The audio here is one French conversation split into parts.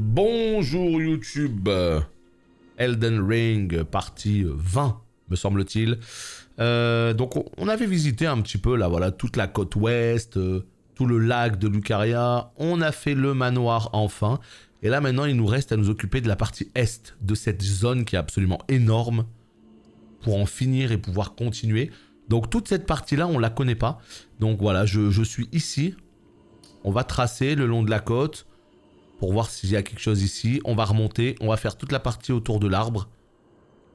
Bonjour YouTube, Elden Ring, partie 20, me semble-t-il. Donc on avait visité un petit peu là, voilà, toute la côte ouest, tout le lac de Lucaria. On a fait le manoir enfin. Et là maintenant il nous reste à nous occuper de la partie est de cette zone qui est absolument énorme. Pour en finir et pouvoir continuer. Donc toute cette partie là on la connaît pas. Donc voilà, je suis ici. On va tracer le long de la côte. Pour voir s'il y a quelque chose ici. On va remonter, on va faire toute la partie autour de l'arbre.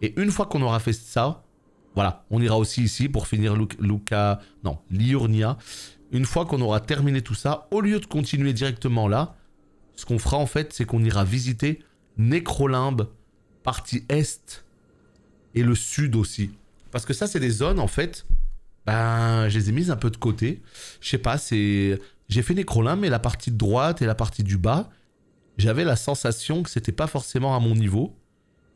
Et une fois qu'on aura fait ça, voilà, on ira aussi ici pour finir Liurnia. Une fois qu'on aura terminé tout ça, au lieu de continuer directement là, ce qu'on fera en fait, c'est qu'on ira visiter Necrolimbe, partie est, et le sud aussi. Parce que ça, c'est des zones, en fait, ben, je les ai mises un peu de côté. Je sais pas, c'est... J'ai fait Necrolimbe, mais la partie de droite et la partie du bas, j'avais la sensation que c'était pas forcément à mon niveau.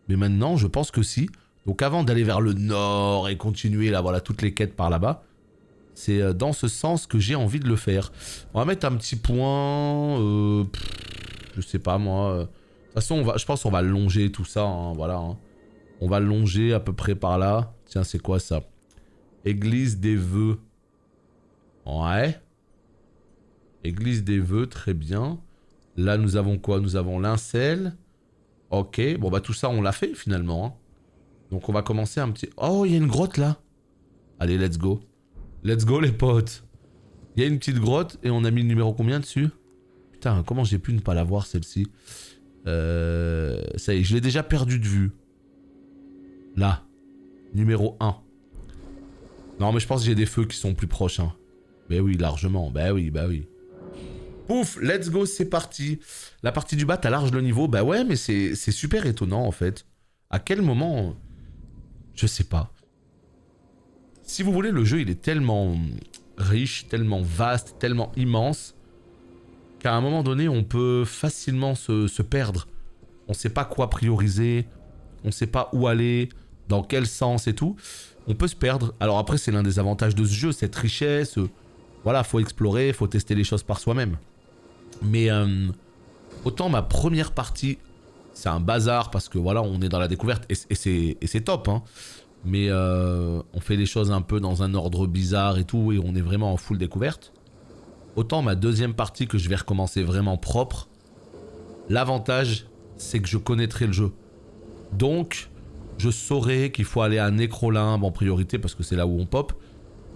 Mais maintenant, je pense que si. Donc avant d'aller vers le nord et continuer là, voilà, toutes les quêtes par là-bas, c'est dans ce sens que j'ai envie de le faire. On va mettre un petit point... je sais pas moi. De toute façon, je pense qu'on va longer tout ça, hein, voilà. Hein. On va longer à peu près par là. Tiens, c'est quoi ça? Église des vœux. Ouais. Église des vœux, très bien. Là, nous avons quoi? Nous avons Lincel. Ok, bon bah tout ça, on l'a fait finalement. Hein. Donc on va commencer un petit... Oh, il y a une grotte là. Allez, let's go. Let's go les potes. Il y a une petite grotte et on a mis le numéro combien dessus? Putain, comment j'ai pu ne pas la voir celle-ci? Ça y est, je l'ai déjà perdu de vue. Là. Numéro 1. Non mais je pense que j'ai des feux qui sont plus proches. Hein. Mais oui, largement. Bah oui, bah oui. Pouf, let's go, c'est parti. La partie du bas, t'as large le niveau. Bah ouais, mais c'est super étonnant en fait. À quel moment... Je sais pas. Si vous voulez, le jeu, il est tellement riche, tellement vaste, tellement immense, qu'à un moment donné, on peut facilement se perdre. On sait pas quoi prioriser, on sait pas où aller, dans quel sens et tout. On peut se perdre. Alors après, c'est l'un des avantages de ce jeu, cette richesse. Voilà, faut explorer, faut tester les choses par soi-même. Mais autant ma première partie, c'est un bazar parce que voilà, on est dans la découverte et c'est top. Hein. Mais on fait les choses un peu dans un ordre bizarre et tout et on est vraiment en full découverte. Autant ma deuxième partie que je vais recommencer vraiment propre, l'avantage c'est que je connaîtrai le jeu. Donc je saurai qu'il faut aller à Necrolimbe en priorité parce que c'est là où on pop.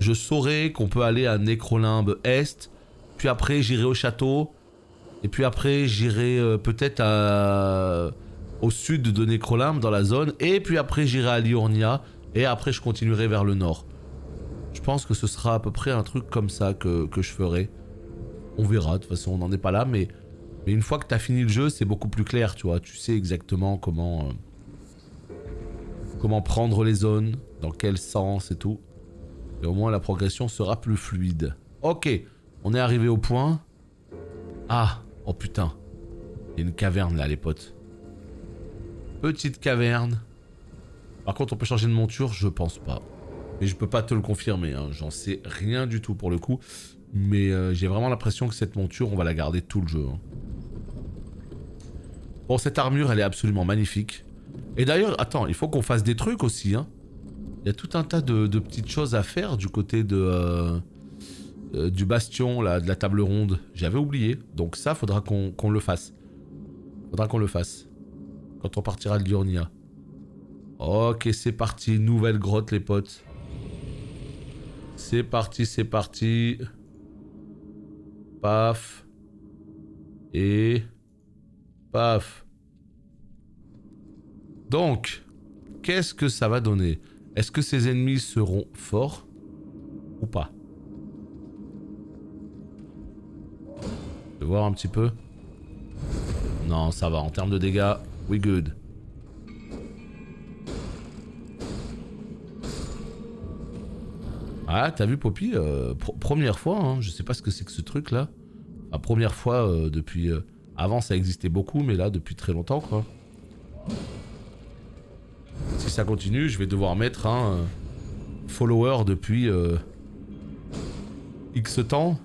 Je saurai qu'on peut aller à Necrolimbe Est, puis après j'irai au château, et puis après j'irai peut-être au sud de Necrolimbe dans la zone, et puis après j'irai à Liurnia, et après je continuerai vers le nord. Je pense que ce sera à peu près un truc comme ça que je ferai. On verra, de toute façon on n'en est pas là, mais une fois que t'as fini le jeu, c'est beaucoup plus clair, tu vois. Tu sais exactement comment prendre les zones, dans quel sens et tout. Et au moins la progression sera plus fluide. Ok, on est arrivé au point. Ah, oh putain. Il y a une caverne là les potes. Petite caverne. Par contre on peut changer de monture, je pense pas. Mais je peux pas te le confirmer, hein. J'en sais rien du tout pour le coup. Mais j'ai vraiment l'impression que cette monture, on va la garder tout le jeu. Hein. Bon, cette armure, elle est absolument magnifique. Et d'ailleurs, attends, il faut qu'on fasse des trucs aussi, hein. Il y a tout un tas de petites choses à faire du côté de du bastion, là, de la table ronde. J'avais oublié. Donc ça, faudra qu'on le fasse. Faudra qu'on le fasse. Quand on partira de Liurnia. Ok, c'est parti. Nouvelle grotte, les potes. C'est parti, c'est parti. Paf. Et... paf. Donc, qu'est-ce que ça va donner ? Est-ce que ces ennemis seront forts ou pas? Je vais voir un petit peu. Non, ça va. En termes de dégâts, we good. Ah, t'as vu Poppy première fois, hein, je sais pas ce que c'est que ce truc là. Enfin, première fois depuis... avant ça existait beaucoup, mais là depuis très longtemps quoi. Si ça continue, je vais devoir mettre un follower depuis X temps.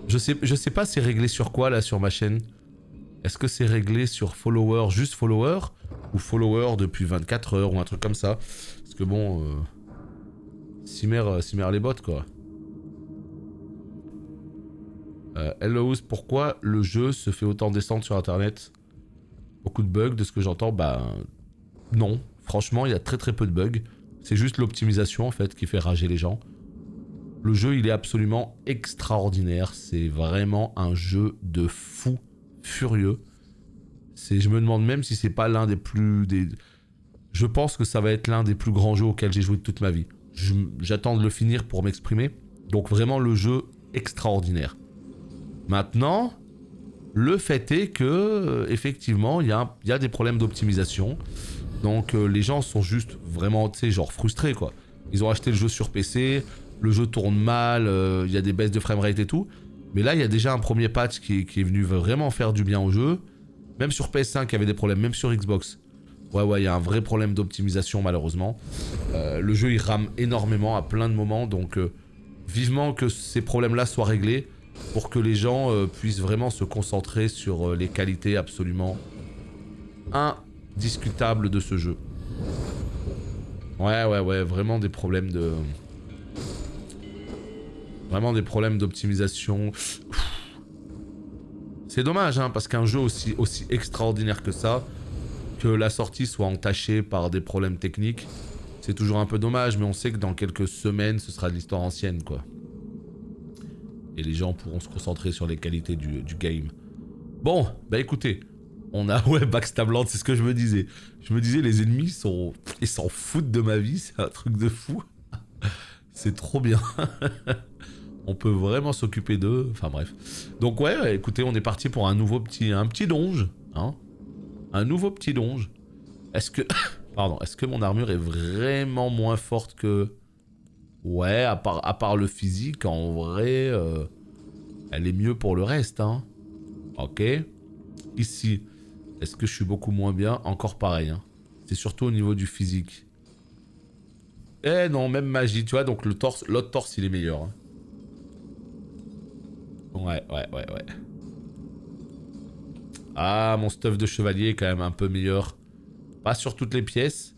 Je sais pas c'est réglé sur quoi là sur ma chaîne. Est-ce que c'est réglé sur follower, juste follower, ou follower depuis 24 heures, ou un truc comme ça? Parce que bon, Cimer les bottes, quoi. Hello, pourquoi le jeu se fait autant descendre sur internet? Beaucoup de bugs, de ce que j'entends, bah... Non, franchement, il y a très peu de bugs. C'est juste l'optimisation, en fait, qui fait rager les gens. Le jeu, il est absolument extraordinaire. C'est vraiment un jeu de fou furieux. Je me demande même si c'est pas l'un des plus... Je pense que ça va être l'un des plus grands jeux auxquels j'ai joué de toute ma vie. J'attends de le finir pour m'exprimer. Donc vraiment, le jeu extraordinaire. Maintenant, le fait est que, effectivement, il y a des problèmes d'optimisation. Donc les gens sont juste vraiment, tu sais, genre frustrés, quoi. Ils ont acheté le jeu sur PC, le jeu tourne mal, il y a des baisses de framerate et tout. Mais là, il y a déjà un premier patch qui est venu vraiment faire du bien au jeu. Même sur PS5, il y avait des problèmes, même sur Xbox. Ouais, il y a un vrai problème d'optimisation, malheureusement. Le jeu, il rame énormément à plein de moments, donc vivement que ces problèmes-là soient réglés pour que les gens puissent vraiment se concentrer sur les qualités absolument indiscutables de ce jeu. Ouais, vraiment des problèmes de... Vraiment des problèmes d'optimisation. C'est dommage, hein, parce qu'un jeu aussi extraordinaire que ça, que la sortie soit entachée par des problèmes techniques, c'est toujours un peu dommage, mais on sait que dans quelques semaines, ce sera de l'histoire ancienne, quoi. Et les gens pourront se concentrer sur les qualités du game. Bon, bah écoutez, on a... Ouais, Backstabland, c'est ce que je me disais. Je me disais, les ennemis ils s'en foutent de ma vie, c'est un truc de fou. C'est trop bien. On peut vraiment s'occuper d'eux, enfin bref. Donc ouais, écoutez, on est parti pour un petit donge, hein. Un nouveau petit donge. Est-ce que... Pardon, est-ce que mon armure est vraiment moins forte que... Ouais, à part le physique, en vrai, elle est mieux pour le reste, hein. Ok. Ici, est-ce que je suis beaucoup moins bien? Encore pareil, hein. C'est surtout au niveau du physique. Eh non, même magie, tu vois, donc l'autre torse, il est meilleur, hein. Ouais. Ah, mon stuff de chevalier est quand même un peu meilleur. Pas sur toutes les pièces,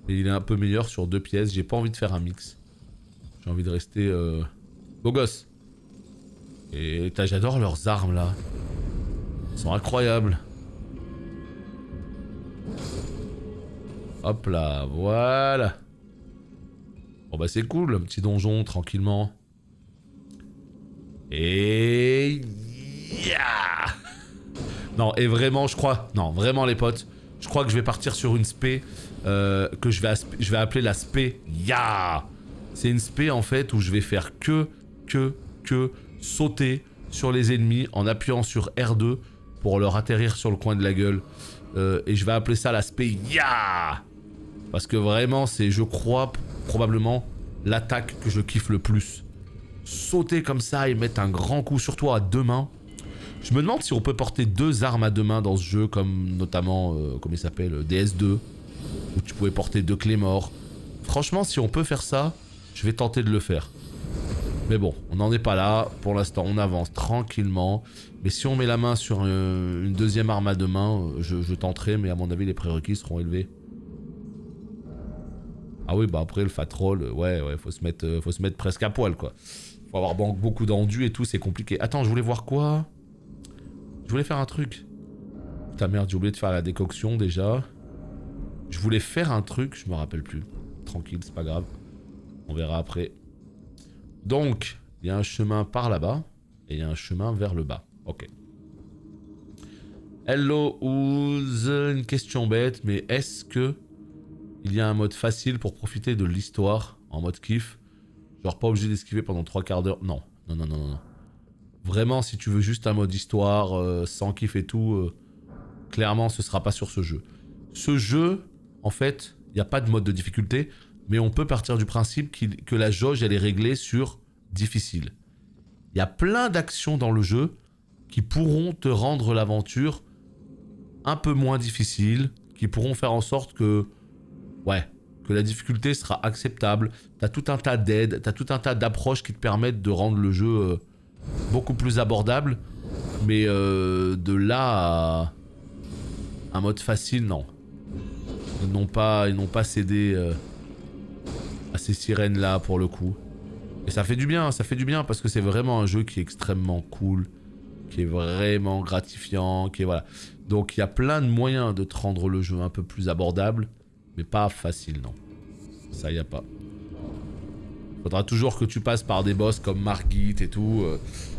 mais il est un peu meilleur sur 2 pièces. J'ai pas envie de faire un mix. J'ai envie de rester beau gosse. Et j'adore leurs armes là. Elles sont incroyables. Hop là, voilà. Bon bah c'est cool, un petit donjon tranquillement. Et... Yeah. Non, et vraiment, je crois... Non, vraiment les potes, je crois que je vais partir sur une spé que je vais appeler la spé Ya. C'est une spé en fait où je vais faire que sauter sur les ennemis en appuyant sur R2 pour leur atterrir sur le coin de la gueule. Et je vais appeler ça la spé Ya. Parce que vraiment, c'est, je crois, probablement l'attaque que je kiffe le plus. Sauter comme ça et mettre un grand coup, surtout à 2 mains. Je me demande si on peut porter 2 armes à 2 mains dans ce jeu, comme notamment, comment il s'appelle, DS2, où tu pouvais porter 2 clés morts. Franchement, si on peut faire ça, je vais tenter de le faire. Mais bon, on n'en est pas là. Pour l'instant, on avance tranquillement. Mais si on met la main sur une deuxième arme à 2 mains, je tenterai, mais à mon avis, les prérequis seront élevés. Ah oui, bah après, le fat roll, ouais, faut se mettre presque à poil, quoi. Faut avoir beaucoup d'endu et tout, c'est compliqué. Attends, je voulais voir quoi? Je voulais faire un truc. Putain merde, j'ai oublié de faire la décoction déjà. Je voulais faire un truc, je me rappelle plus. Tranquille, c'est pas grave. On verra après. Donc, il y a un chemin par là-bas. Et il y a un chemin vers le bas. Ok. Hello Ouz, une question bête, mais est-ce que il y a un mode facile pour profiter de l'histoire en mode kiff? Genre pas obligé d'esquiver pendant 3 quarts d'heure. Non. Vraiment, si tu veux juste un mode histoire, sans kiff et tout, clairement, ce sera pas sur ce jeu. Ce jeu, en fait, il n'y a pas de mode de difficulté, mais on peut partir du principe que la jauge, elle est réglée sur difficile. Il y a plein d'actions dans le jeu qui pourront te rendre l'aventure un peu moins difficile, qui pourront faire en sorte que... Ouais, que la difficulté sera acceptable. T'as tout un tas d'aides, t'as tout un tas d'approches qui te permettent de rendre le jeu beaucoup plus abordable. Mais de là à un mode facile, non. Ils n'ont pas cédé à ces sirènes-là pour le coup. Et ça fait du bien parce que c'est vraiment un jeu qui est extrêmement cool, qui est vraiment gratifiant, qui est voilà. Donc il y a plein de moyens de te rendre le jeu un peu plus abordable, mais pas facile, non. Ça y a pas. Faudra toujours que tu passes par des boss comme Margit et tout,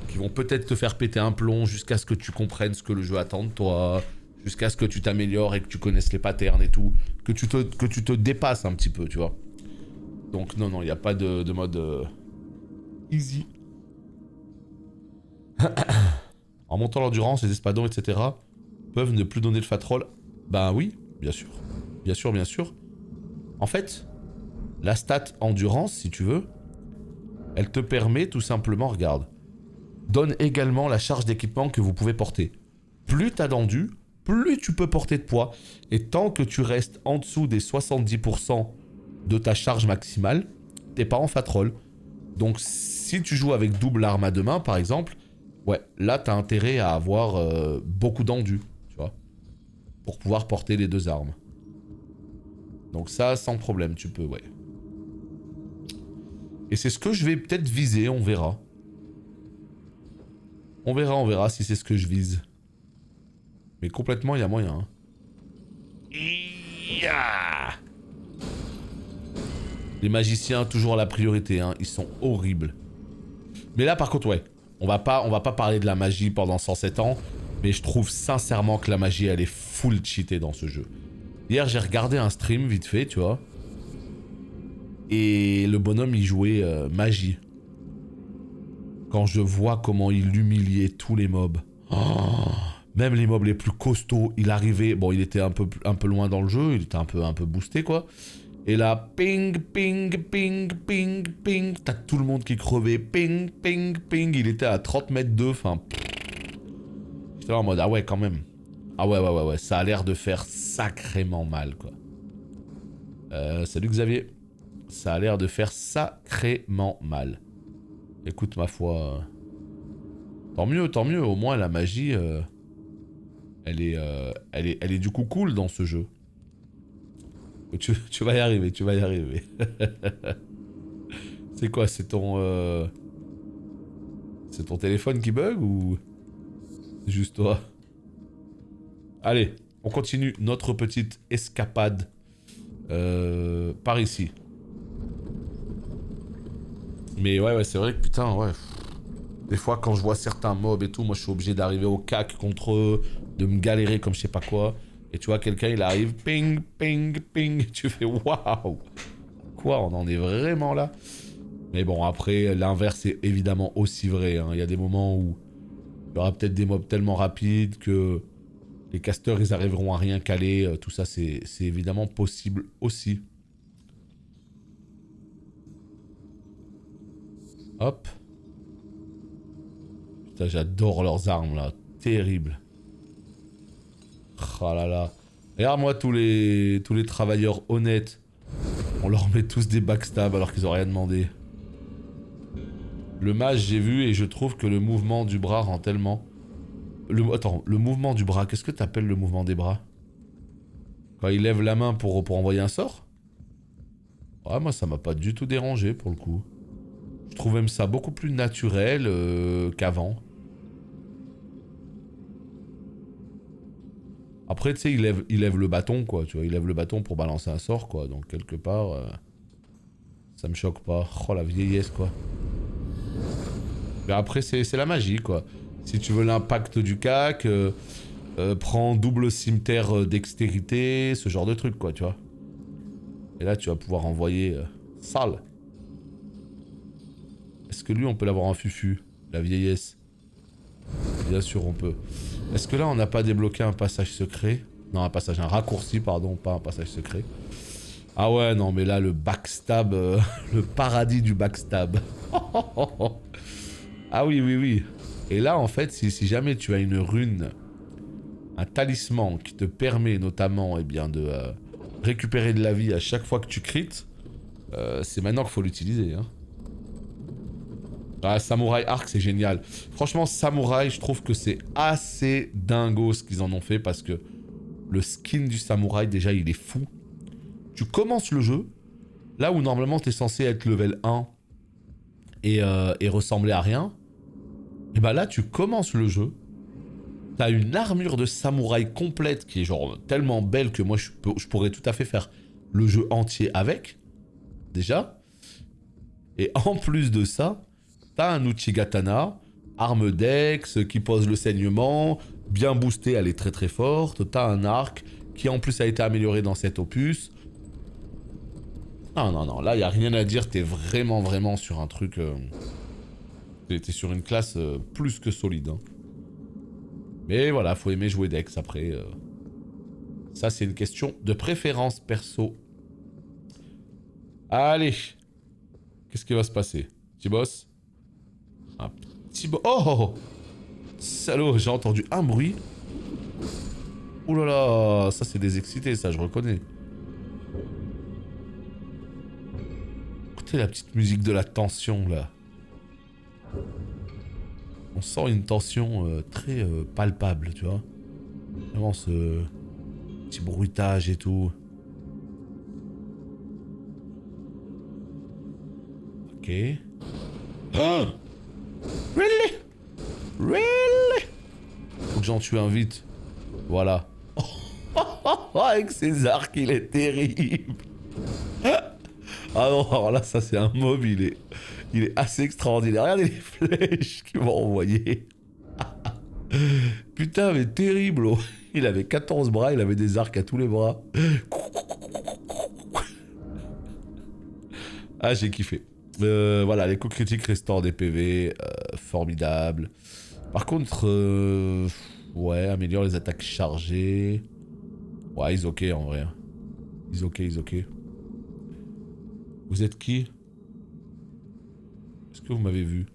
qui vont peut-être te faire péter un plomb jusqu'à ce que tu comprennes ce que le jeu attend de toi, jusqu'à ce que tu t'améliores et que tu connaisses les patterns et tout, que tu te dépasses un petit peu, tu vois. Donc non, il n'y a pas de mode easy. En montant l'endurance, les espadons, etc. peuvent ne plus donner le fatroll. Ben oui, bien sûr. Bien sûr, bien sûr. En fait, la stat endurance, si tu veux, elle te permet tout simplement, regarde, donne également la charge d'équipement que vous pouvez porter. Plus t'as d'endu, plus tu peux porter de poids. Et tant que tu restes en dessous des 70% de ta charge maximale, t'es pas en fatroll. Donc si tu joues avec double arme à deux mains, par exemple, ouais, là t'as intérêt à avoir beaucoup d'endu, tu vois, pour pouvoir porter les deux armes. Donc ça, sans problème, tu peux, ouais. Et c'est ce que je vais peut-être viser, on verra. On verra si c'est ce que je vise. Mais complètement, il y a moyen. Hein. Les magiciens, toujours la priorité, hein. Ils sont horribles. Mais là, par contre, ouais. On va pas parler de la magie pendant 107 ans. Mais je trouve sincèrement que la magie, elle est full cheatée dans ce jeu. Hier, j'ai regardé un stream vite fait, tu vois. Et le bonhomme, il jouait magie. Quand je vois comment il humiliait tous les mobs. Oh, même les mobs les plus costauds, il arrivait... Bon, il était un peu loin dans le jeu, il était un peu boosté, quoi. Et là, ping, ping, ping, ping, ping. T'as tout le monde qui crevait. Ping, ping, ping. Il était à 30 mètres d'eux, enfin... J'étais en mode, ah ouais, quand même. Ah ouais, ça a l'air de faire sacrément mal, quoi. Salut Xavier. Ça a l'air de faire sacrément mal. Écoute, ma foi... Tant mieux, au moins la magie... elle est du coup cool dans ce jeu. Tu vas y arriver, tu vas y arriver. C'est quoi, c'est ton... C'est ton téléphone qui bug ou... C'est juste toi? Allez, on continue notre petite escapade. Par ici. Mais ouais, c'est vrai que putain, ouais. Des fois, quand je vois certains mobs et tout, moi je suis obligé d'arriver au cac contre eux, de me galérer comme je sais pas quoi. Et tu vois, quelqu'un il arrive, ping, ping, ping. Tu fais waouh! Quoi, on en est vraiment là? Mais bon, après, l'inverse est évidemment aussi vrai. Hein. Il y a des moments où il y aura peut-être des mobs tellement rapides que les casters ils arriveront à rien caler. Tout ça, c'est évidemment possible aussi. Hop. Putain, j'adore leurs armes là. Terrible. Oh là là. Regarde-moi tous les travailleurs honnêtes. On leur met tous des backstabs alors qu'ils ont rien demandé. Le mage, j'ai vu et je trouve que le mouvement du bras rend tellement... Attends, le mouvement du bras, qu'est-ce que t'appelles le mouvement des bras? Quand il lève la main pour envoyer un sort? Ouais, moi ça m'a pas du tout dérangé pour le coup. Je trouve même ça beaucoup plus naturel qu'avant. Après, tu sais, il lève le bâton, quoi. Tu vois, il lève le bâton pour balancer un sort, quoi. Donc, quelque part, ça me choque pas. Oh, la vieillesse, quoi. Mais après, c'est la magie, quoi. Si tu veux l'impact du cac, prends double cimetière dextérité, ce genre de truc, quoi, tu vois. Et là, tu vas pouvoir envoyer sale. Est-ce que lui, on peut l'avoir en fufu? La vieillesse. Bien sûr, on peut. Est-ce que là, on n'a pas débloqué un passage secret? Non, un raccourci, pardon, pas un passage secret. Ah ouais, non, mais là, le backstab, le paradis du backstab. Ah oui. Et là, en fait, si jamais tu as une rune, un talisman qui te permet notamment, eh bien, de récupérer de la vie à chaque fois que tu crites, c'est maintenant qu'il faut l'utiliser, hein. Ah, Samurai Arc, c'est génial. Franchement, Samurai, je trouve que c'est assez dingo ce qu'ils en ont fait parce que le skin du Samurai, déjà, il est fou. Tu commences le jeu, là où normalement t'es censé être level 1 et ressembler à rien. Et bah là, tu commences le jeu, t'as une armure de samouraï complète qui est genre tellement belle que moi je pourrais tout à fait faire le jeu entier avec, déjà. Et en plus de ça, t'as un Uchigatana, arme Dex qui pose le saignement, bien boostée, elle est très très forte. T'as un arc qui en plus a été amélioré dans cet opus. Non, non, non, là y a rien à dire, t'es vraiment vraiment sur un truc... T'es sur une classe plus que solide. Hein. Mais voilà, faut aimer jouer Dex après. Ça, c'est une question de préférence perso. Allez. Qu'est-ce qui va se passer? Petit boss? Un petit boss. Oh! Salaud, j'ai entendu un bruit. Ouh là là, ça c'est des excités, ça je reconnais. Écoutez la petite musique de la tension là. On sent une tension très palpable, tu vois. Vraiment ce petit bruitage et tout. Ok. Oh! Really? Really? Faut que j'en tue un vite. Voilà. Avec ses arcs, il est terrible. Ah non, alors là, ça c'est un mob, il est assez extraordinaire. Regardez les flèches qu'il m'a envoyées. Putain, mais terrible. Oh. Il avait 14 bras, il avait des arcs à tous les bras. Ah, j'ai kiffé. Voilà, les coups critiques restaurent des PV. Formidable. Par contre, ouais, améliore les attaques chargées. Ouais, ils ok en vrai. Ils ok, ils ok. Vous êtes qui? Est-ce que vous m'avez vu?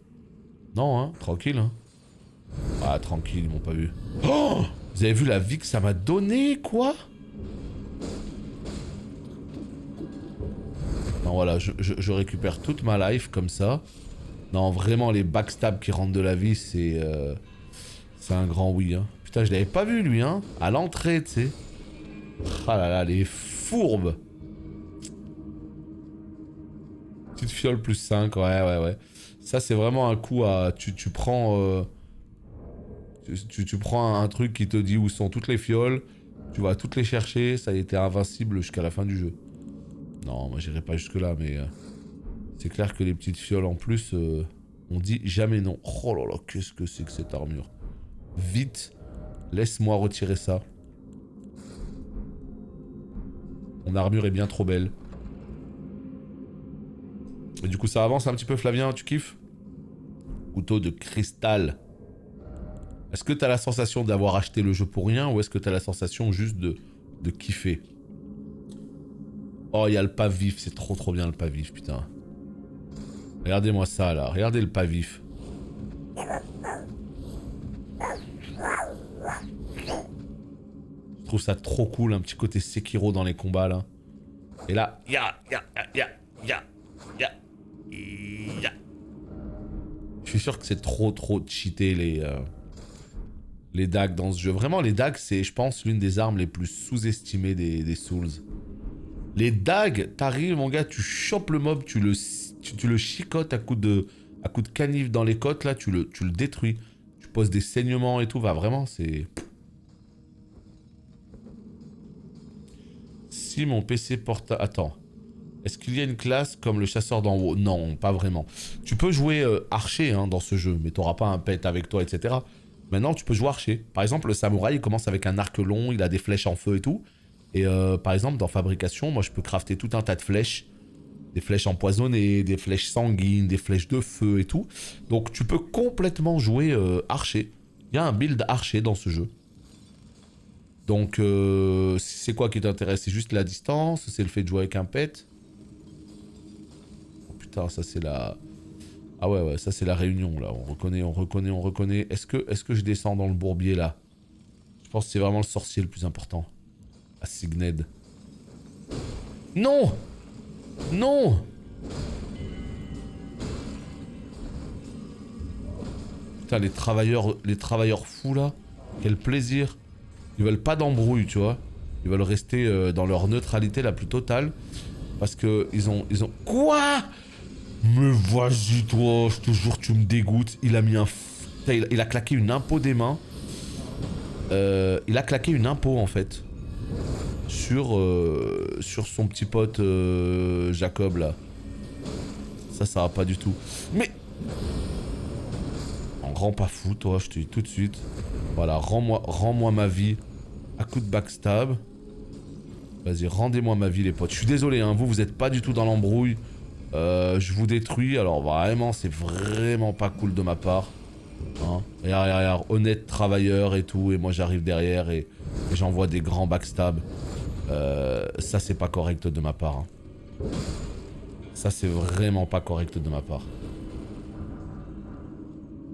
Non, hein? Tranquille, hein? Ah, tranquille, ils m'ont pas vu. Oh! Vous avez vu la vie que ça m'a donné, quoi? Non, voilà, je récupère toute ma life comme ça. Non, vraiment, les backstabs qui rentrent de la vie, c'est un grand oui, hein. Putain, je l'avais pas vu, lui, hein? À l'entrée, tu sais. Ah là là, les fourbes. Petite fiole plus 5, ouais. Ça, c'est vraiment un coup à... Tu prends... Tu prends un truc qui te dit où sont toutes les fioles, tu vas toutes les chercher, ça a été invincible jusqu'à la fin du jeu. Non, moi j'irai pas jusque là, mais c'est clair que les petites fioles en plus, on dit jamais non. Oh là là, qu'est-ce que c'est que cette armure? Vite, laisse-moi retirer ça. Mon armure est bien trop belle. Et du coup ça avance un petit peu, Flavien, tu kiffes? Couteau de cristal. Est-ce que t'as la sensation d'avoir acheté le jeu pour rien ou est-ce que t'as la sensation juste de kiffer? Oh, il y a le pas vif, c'est trop bien le pas vif, putain. Regardez-moi ça là, regardez le pas vif. Je trouve ça trop cool, un petit côté Sekiro dans les combats là. Et là, ya. Je suis sûr que c'est trop cheaté les dagues dans ce jeu. Vraiment, les dagues, c'est, je pense, l'une des armes les plus sous-estimées des Souls. Les dagues, t'arrives, mon gars, tu chopes le mob, tu le chicotes à coups de canif dans les côtes, là, tu le détruis. Tu poses des saignements et tout, va, vraiment, c'est... Si mon PC portable... Attends. Est-ce qu'il y a une classe comme le chasseur d'en haut? Non, pas vraiment. Tu peux jouer archer hein, dans ce jeu, mais t'auras pas un pet avec toi, etc. Maintenant, tu peux jouer archer. Par exemple, le samouraï, il commence avec un arc long, il a des flèches en feu et tout. Et par exemple, dans fabrication, moi, je peux crafter tout un tas de flèches. Des flèches empoisonnées, des flèches sanguines, des flèches de feu et tout. Donc, tu peux complètement jouer archer. Il y a un build archer dans ce jeu. Donc, c'est quoi qui t'intéresse? C'est juste la distance? C'est le fait de jouer avec un pet? Oh, putain, ça c'est la... Ah ouais, ça c'est la réunion là. On reconnaît. Est-ce que je descends dans le bourbier là? Je pense que c'est vraiment le sorcier le plus important. Ah, Signed. Non! Non! Putain, les travailleurs fous là. Quel plaisir. Ils veulent pas d'embrouille, tu vois. Ils veulent rester dans leur neutralité la plus totale. Parce que ils ont... Quoi? Mais vas-y toi, je te jure tu me dégoûtes. Il a mis un... Il a claqué une impôt des mains. Il a claqué une impôt en fait. Sur son petit pote Jacob là. Ça va pas du tout. Mais... En rends pas fou toi, je te dis tout de suite. Voilà, rends-moi ma vie à coup de backstab. Vas-y, rendez-moi ma vie les potes. Je suis désolé, hein, vous êtes pas du tout dans l'embrouille. Je vous détruis, alors vraiment, c'est vraiment pas cool de ma part. Hein. Regarde, honnête travailleur et tout, et moi j'arrive derrière et j'envoie des grands backstabs. Ça c'est pas correct de ma part. Hein. Ça c'est vraiment pas correct de ma part.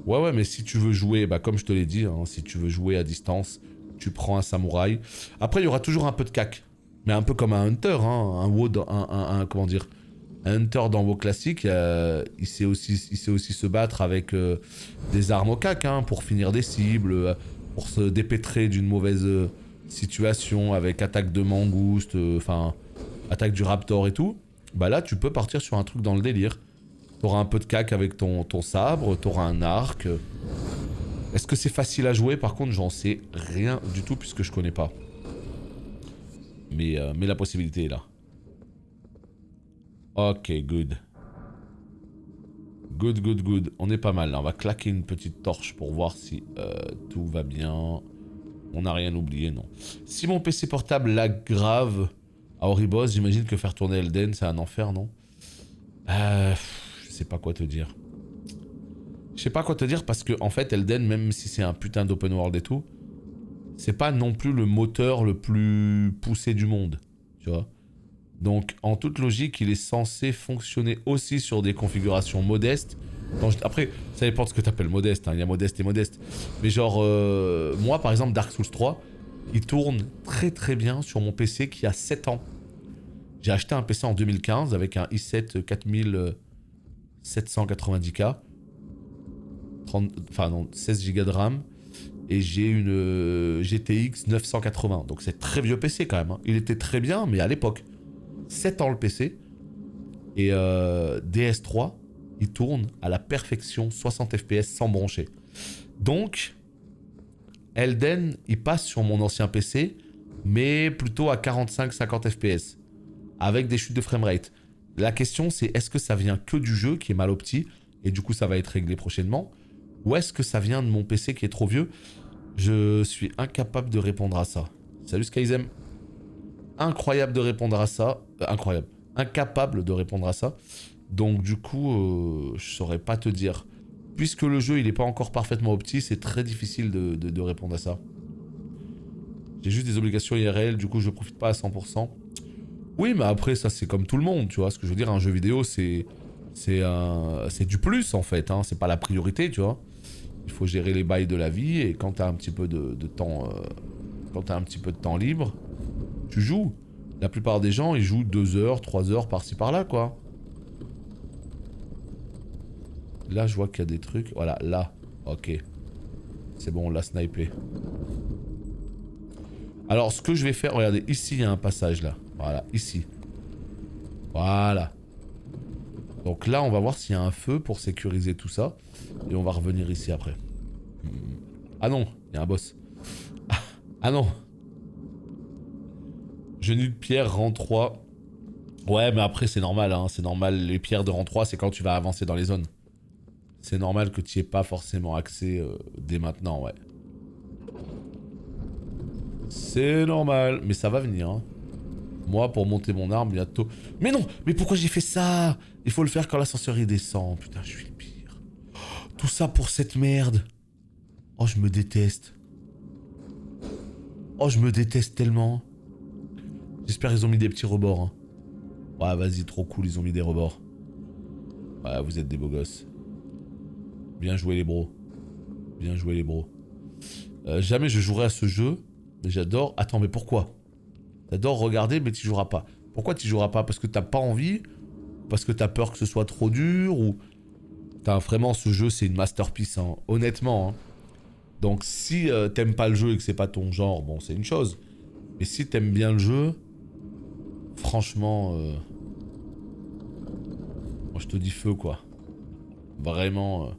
Ouais, mais si tu veux jouer, bah comme je te l'ai dit, hein, si tu veux jouer à distance, tu prends un samouraï. Après, il y aura toujours un peu de cac. Mais un peu comme un hunter, hein, un WoD, comment dire, un hunter dans WoW classique, il sait aussi se battre avec des armes au cac, hein, pour finir des cibles, pour se dépêtrer d'une mauvaise situation, avec attaque de mangouste, enfin, attaque du raptor et tout. Bah là, tu peux partir sur un truc dans le délire. T'auras un peu de cac avec ton sabre, t'auras un arc. Est-ce que c'est facile à jouer? Par contre, j'en sais rien du tout puisque je connais pas. Mais la possibilité est là. Ok, good. Good. On est pas mal là. On va claquer une petite torche pour voir si tout va bien. On n'a rien oublié, non. Si mon PC portable lag grave à Oribos, j'imagine que faire tourner Elden, c'est un enfer, non? Je sais pas quoi te dire. Je sais pas quoi te dire parce que en fait Elden, même si c'est un putain d'open world et tout, c'est pas non plus le moteur le plus poussé du monde, tu vois. Donc en toute logique, il est censé fonctionner aussi sur des configurations modestes. Après, ça dépend de ce que t'appelles modeste, hein. Il y a modeste et modeste. Mais genre, moi par exemple, Dark Souls 3, il tourne très bien sur mon PC qui a 7 ans. J'ai acheté un PC en 2015 avec un i7 4790K. 16 Go de RAM. Et j'ai une GTX 980. Donc c'est très vieux PC quand même. Hein. Il était très bien, mais à l'époque. 7 ans le PC. Et DS3, il tourne à la perfection 60 FPS sans broncher. Donc, Elden, il passe sur mon ancien PC, mais plutôt à 45-50 FPS. Avec des chutes de framerate. La question c'est, est-ce que ça vient que du jeu qui est mal opti, et du coup ça va être réglé prochainement, ou est-ce que ça vient de mon PC qui est trop vieux? Je suis incapable de répondre à ça. Salut Skyzem. Incroyable de répondre à ça. Incroyable. Incapable de répondre à ça. Donc du coup, je saurais pas te dire. Puisque le jeu il est pas encore parfaitement opti, c'est très difficile de répondre à ça. J'ai juste des obligations IRL, du coup je profite pas à 100%. Oui, mais après ça c'est comme tout le monde, tu vois. Ce que je veux dire, un jeu vidéo c'est du plus en fait, hein. C'est pas la priorité, tu vois. Il faut gérer les bails de la vie et quand t'as un petit peu de temps, quand t'as un petit peu de temps libre, tu joues. La plupart des gens ils jouent 2 heures, 3 heures par-ci par-là, quoi. Là je vois qu'il y a des trucs, voilà, là, ok. C'est bon, on l'a snipé. Alors ce que je vais faire, regardez, ici il y a un passage là. Voilà, ici. Voilà. Donc là, on va voir s'il y a un feu pour sécuriser tout ça. Et on va revenir ici après. Ah non, il y a un boss. Ah non. Genou de pierre, rang 3. Ouais, mais après, c'est normal, hein. C'est normal. Les pierres de rang 3, c'est quand tu vas avancer dans les zones. C'est normal que tu n'y aies pas forcément accès dès maintenant, ouais. C'est normal. Mais ça va venir, hein. Moi, pour monter mon arme, bientôt... Mais non! Mais pourquoi j'ai fait ça? Il faut le faire quand l'ascenseur y descend. Putain, je suis le pire. Oh, tout ça pour cette merde. Oh, je me déteste. Oh, je me déteste tellement. J'espère qu'ils ont mis des petits rebords. Hein. Ouais, vas-y, trop cool, ils ont mis des rebords. Ouais, vous êtes des beaux gosses. Bien joué, les bros. Bien joué, les bros. Jamais je jouerai à ce jeu. Mais j'adore... Attends, mais pourquoi? T'adores regarder, mais tu joueras pas. Pourquoi tu joueras pas? Parce que t'as pas envie? Parce que t'as peur que ce soit trop dur? Ou... Putain, vraiment, ce jeu, c'est une masterpiece, hein. Honnêtement, hein. Donc, si t'aimes pas le jeu et que c'est pas ton genre, bon, c'est une chose. Mais si t'aimes bien le jeu, franchement, moi, je te dis feu, quoi. Vraiment.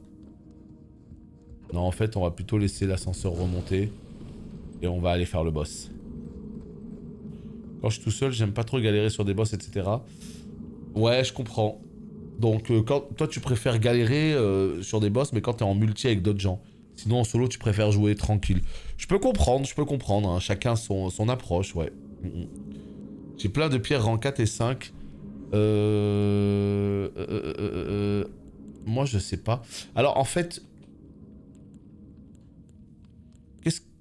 Non, en fait, on va plutôt laisser l'ascenseur remonter. Et on va aller faire le boss. Quand je suis tout seul, j'aime pas trop galérer sur des boss, etc. Ouais, je comprends. Donc, quand toi, tu préfères galérer sur des boss, mais quand t'es en multi avec d'autres gens. Sinon, en solo, tu préfères jouer tranquille. Je peux comprendre. Hein. Chacun son approche, ouais. J'ai plein de pierres rang 4 et 5. Moi, je sais pas. Alors, en fait...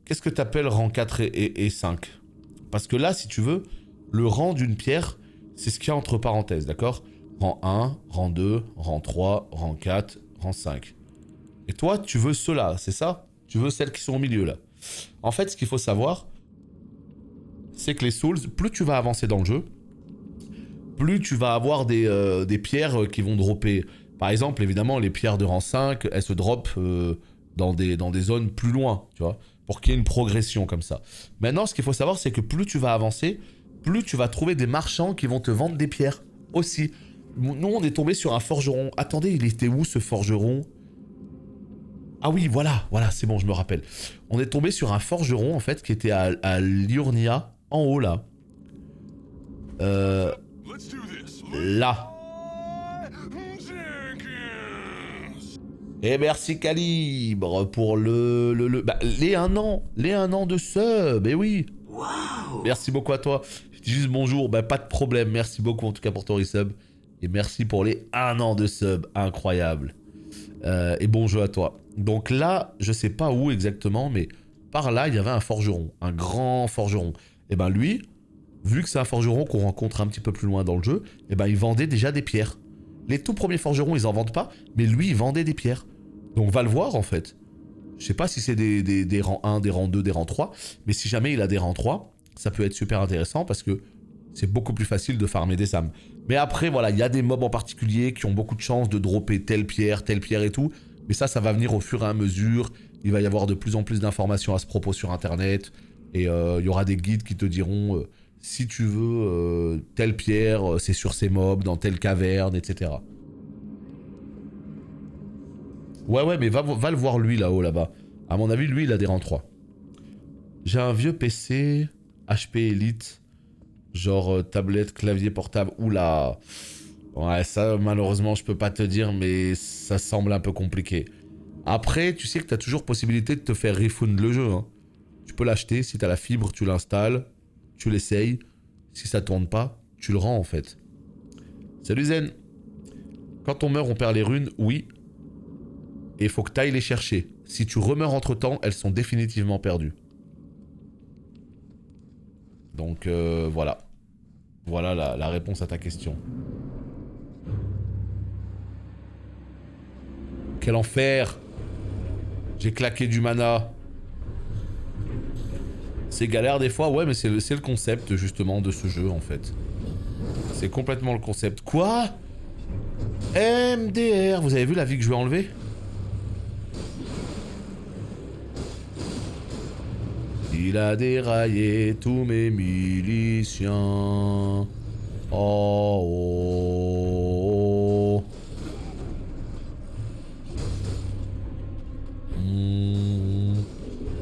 Qu'est-ce que t'appelles rang 4 et 5? Parce que là, si tu veux, le rang d'une pierre, c'est ce qu'il y a entre parenthèses, d'accord? Rang 1, rang 2, rang 3, rang 4, rang 5. Et toi, tu veux ceux-là, c'est ça? Tu veux celles qui sont au milieu, là. En fait, ce qu'il faut savoir, c'est que les souls, plus tu vas avancer dans le jeu, plus tu vas avoir des pierres qui vont dropper. Par exemple, évidemment, les pierres de rang 5, elles se droppent dans des zones plus loin, tu vois, pour qu'il y ait une progression comme ça. Maintenant, ce qu'il faut savoir, c'est que plus tu vas avancer, plus tu vas trouver des marchands qui vont te vendre des pierres aussi. Nous, on est tombé sur un forgeron. Attendez, il était où ce forgeron? Ah oui, voilà, c'est bon, je me rappelle. On est tombé sur un forgeron, en fait, qui était à Liurnia, en haut, là. Là. Et merci Calibre pour bah, les 1 an. Les 1 an de sub, eh oui. Wow. Merci beaucoup à toi. Je dis juste bonjour, bah pas de problème. Merci beaucoup en tout cas pour ton resub. Et merci pour les 1 an de sub, incroyable. Et bon jeu à toi. Donc là, je sais pas où exactement, mais par là, il y avait un forgeron. Un grand forgeron. Et ben lui, vu que c'est un forgeron qu'on rencontre un petit peu plus loin dans le jeu, et ben il vendait déjà des pierres. Les tout premiers forgerons, ils en vendent pas, mais lui, il vendait des pierres. Donc va le voir en fait. Je sais pas si c'est des rangs 1, des rangs 2, des rangs 3, mais si jamais il a des rangs 3, ça peut être super intéressant parce que c'est beaucoup plus facile de farmer des âmes. Mais après, voilà, il y a des mobs en particulier qui ont beaucoup de chances de dropper telle pierre et tout. Mais ça va venir au fur et à mesure. Il va y avoir de plus en plus d'informations à ce propos sur Internet. Et il y aura des guides qui te diront si tu veux telle pierre, c'est sur ces mobs, dans telle caverne, etc. Ouais, mais va le voir lui là-haut, là-bas. À mon avis, lui, il a des rangs 3. J'ai un vieux PC, HP Elite, genre tablette, clavier portable. Oula. Ouais, ça, malheureusement, je peux pas te dire, mais ça semble un peu compliqué. Après, tu sais que t'as toujours possibilité de te faire refund le jeu. Hein. Tu peux l'acheter, si t'as la fibre, tu l'installes, tu l'essayes. Si ça tourne pas, tu le rends en fait. Salut Zen. Quand on meurt, on perd les runes, oui. Et il faut que tu ailles les chercher. Si tu remeurs entre temps, elles sont définitivement perdues. Donc voilà. Voilà la réponse à ta question. Quel enfer! J'ai claqué du mana. C'est galère des fois, ouais, mais c'est le concept justement de ce jeu en fait. C'est complètement le concept. Quoi? MDR, vous avez vu la vie que je vais enlever? Il a déraillé tous mes miliciens. Oh.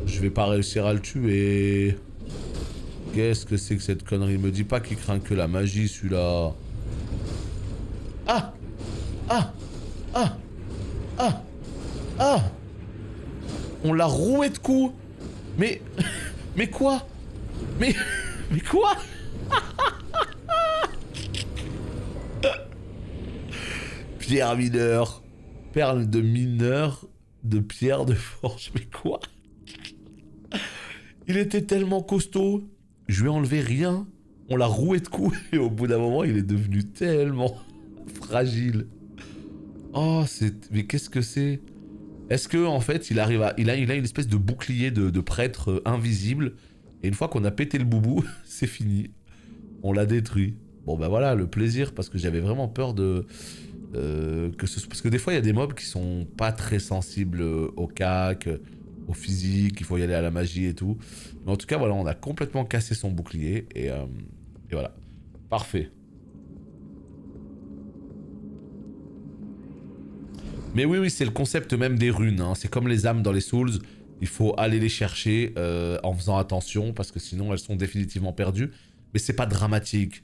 Je vais pas réussir à le tuer. Qu'est-ce que c'est que cette connerie? Me dis pas qu'il craint que la magie, celui-là. Ah! On l'a roué de coups. Mais quoi? Mais quoi? Pierre mineur. Perle de mineur. De pierre de forge. Mais quoi? Il était tellement costaud. Je lui ai enlevé rien. On l'a roué de coups. Et au bout d'un moment, il est devenu tellement fragile. Oh, mais qu'est-ce que c'est? Est-ce que en fait, il a une espèce de bouclier de prêtre invisible. Et une fois qu'on a pété le boubou, c'est fini. On l'a détruit. Bon bah voilà, le plaisir, parce que j'avais vraiment peur de... Parce que des fois, il y a des mobs qui sont pas très sensibles au cac, au physique, il faut y aller à la magie et tout. Mais en tout cas, voilà, on a complètement cassé son bouclier, et voilà. Parfait. Mais oui, oui, c'est le concept même des runes, hein. C'est comme les âmes dans les Souls, il faut aller les chercher en faisant attention, parce que sinon elles sont définitivement perdues. Mais c'est pas dramatique.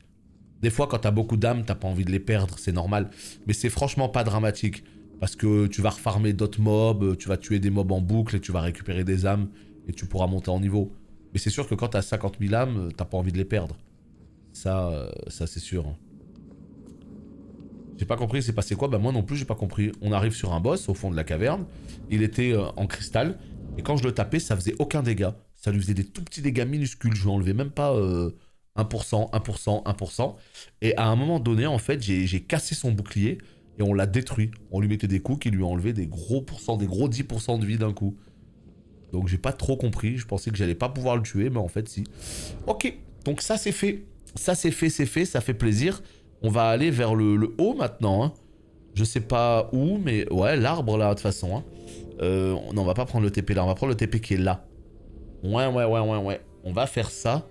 Des fois, quand t'as beaucoup d'âmes, t'as pas envie de les perdre, c'est normal. Mais c'est franchement pas dramatique. Parce que tu vas refarmer d'autres mobs, tu vas tuer des mobs en boucle et tu vas récupérer des âmes et tu pourras monter en niveau. Mais c'est sûr que quand t'as 50 000 âmes, t'as pas envie de les perdre. Ça c'est sûr. J'ai pas compris, c'est passé quoi? Bah moi non plus, j'ai pas compris. On arrive sur un boss au fond de la caverne. Il était en cristal. Et quand je le tapais, ça faisait aucun dégât. Ça lui faisait des tout petits dégâts minuscules. Je lui enlevais même pas 1%, 1%, 1%. Et à un moment donné, en fait, j'ai cassé son bouclier et on l'a détruit. On lui mettait des coups qui lui enlevaient des gros pourcents, des gros 10% de vie d'un coup. Donc j'ai pas trop compris. Je pensais que j'allais pas pouvoir le tuer, mais en fait, si. Ok, donc ça c'est fait. Ça c'est fait, ça fait plaisir. On va aller vers le haut maintenant. Hein. Je sais pas où, mais ouais, l'arbre là, de toute façon. Hein. Non, on va pas prendre le TP là, on va prendre le TP qui est là. Ouais. On va faire ça.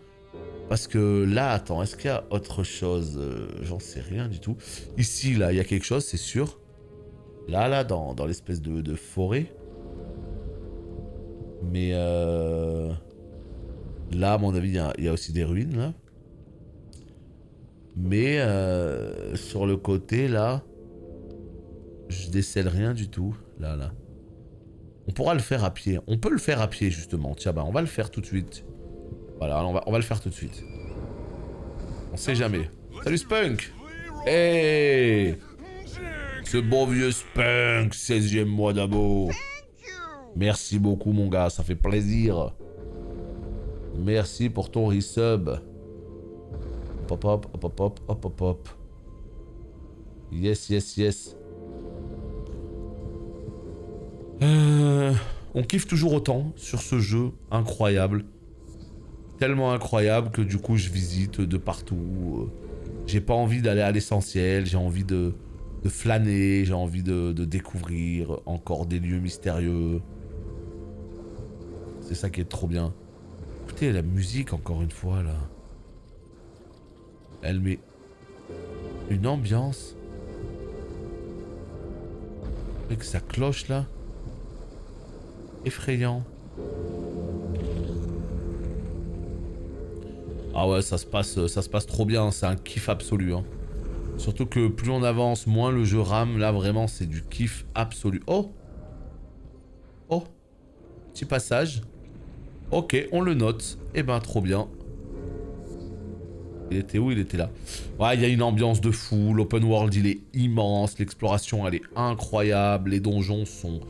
Parce que là, attends, est-ce qu'il y a autre chose? J'en sais rien du tout. Ici, là, il y a quelque chose, c'est sûr. Là, dans l'espèce de forêt. Mais là, à mon avis, il y a aussi des ruines, là. Mais sur le côté, là, je décèle rien du tout. Là. On pourra le faire à pied. On peut le faire à pied, justement. Tiens, bah, on va le faire tout de suite. Voilà, on va le faire tout de suite. On sait jamais. Salut Spunk! Hey! Ce bon vieux Spunk, 16e mois d'abo. Merci beaucoup, mon gars, ça fait plaisir. Merci pour ton resub. Hop. Yes. On kiffe toujours autant sur ce jeu incroyable. Tellement incroyable que du coup je visite de partout. J'ai pas envie d'aller à l'essentiel, j'ai envie de flâner, j'ai envie de découvrir encore des lieux mystérieux. C'est ça qui est trop bien. Écoutez la musique encore une fois là. Elle met une ambiance. Avec sa cloche là. Effrayant. Ah ouais, ça se passe trop bien, c'est un kiff absolu. Hein. Surtout que plus on avance, moins le jeu rame. Là, vraiment, c'est du kiff absolu. Oh! Petit passage. Ok, on le note. Eh ben, trop bien. Il était où? Il était là. Ouais, il y a une ambiance de fou. L'open world, il est immense. L'exploration, elle est incroyable. Les donjons sont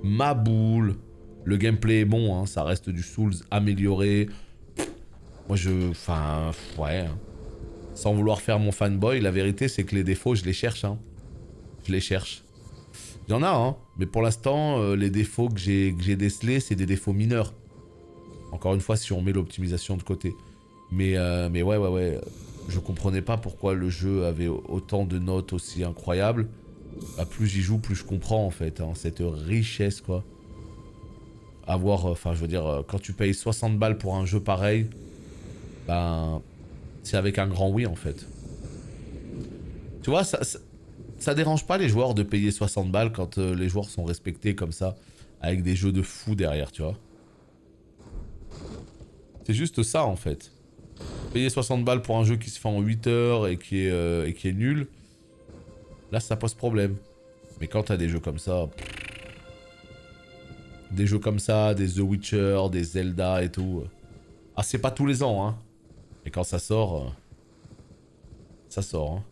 ma boule. Le gameplay est bon, hein. Ça reste du Souls amélioré. Moi, enfin, ouais. Sans vouloir faire mon fanboy, la vérité, c'est que les défauts, je les cherche, hein. Je les cherche. Il y en a, hein. Mais pour l'instant, les défauts que j'ai décelés, c'est des défauts mineurs. Encore une fois, si on met l'optimisation de côté. Mais ouais. Je comprenais pas pourquoi le jeu avait autant de notes aussi incroyables. Bah, plus j'y joue, plus je comprends, en fait. Hein, cette richesse, quoi. Avoir, enfin, je veux dire, quand tu payes 60 balles pour un jeu pareil, ben, c'est avec un grand oui, en fait. Tu vois, ça dérange pas les joueurs de payer 60 balles quand les joueurs sont respectés comme ça, avec des jeux de fou derrière, tu vois. C'est juste ça, en fait. Payer 60 balles pour un jeu qui se fait en 8 heures et qui est nul, là, ça pose problème. Mais quand t'as des jeux comme ça... Des jeux comme ça, des The Witcher, des Zelda et tout... Ah, c'est pas tous les ans, hein. Et quand ça sort... ça sort, hein.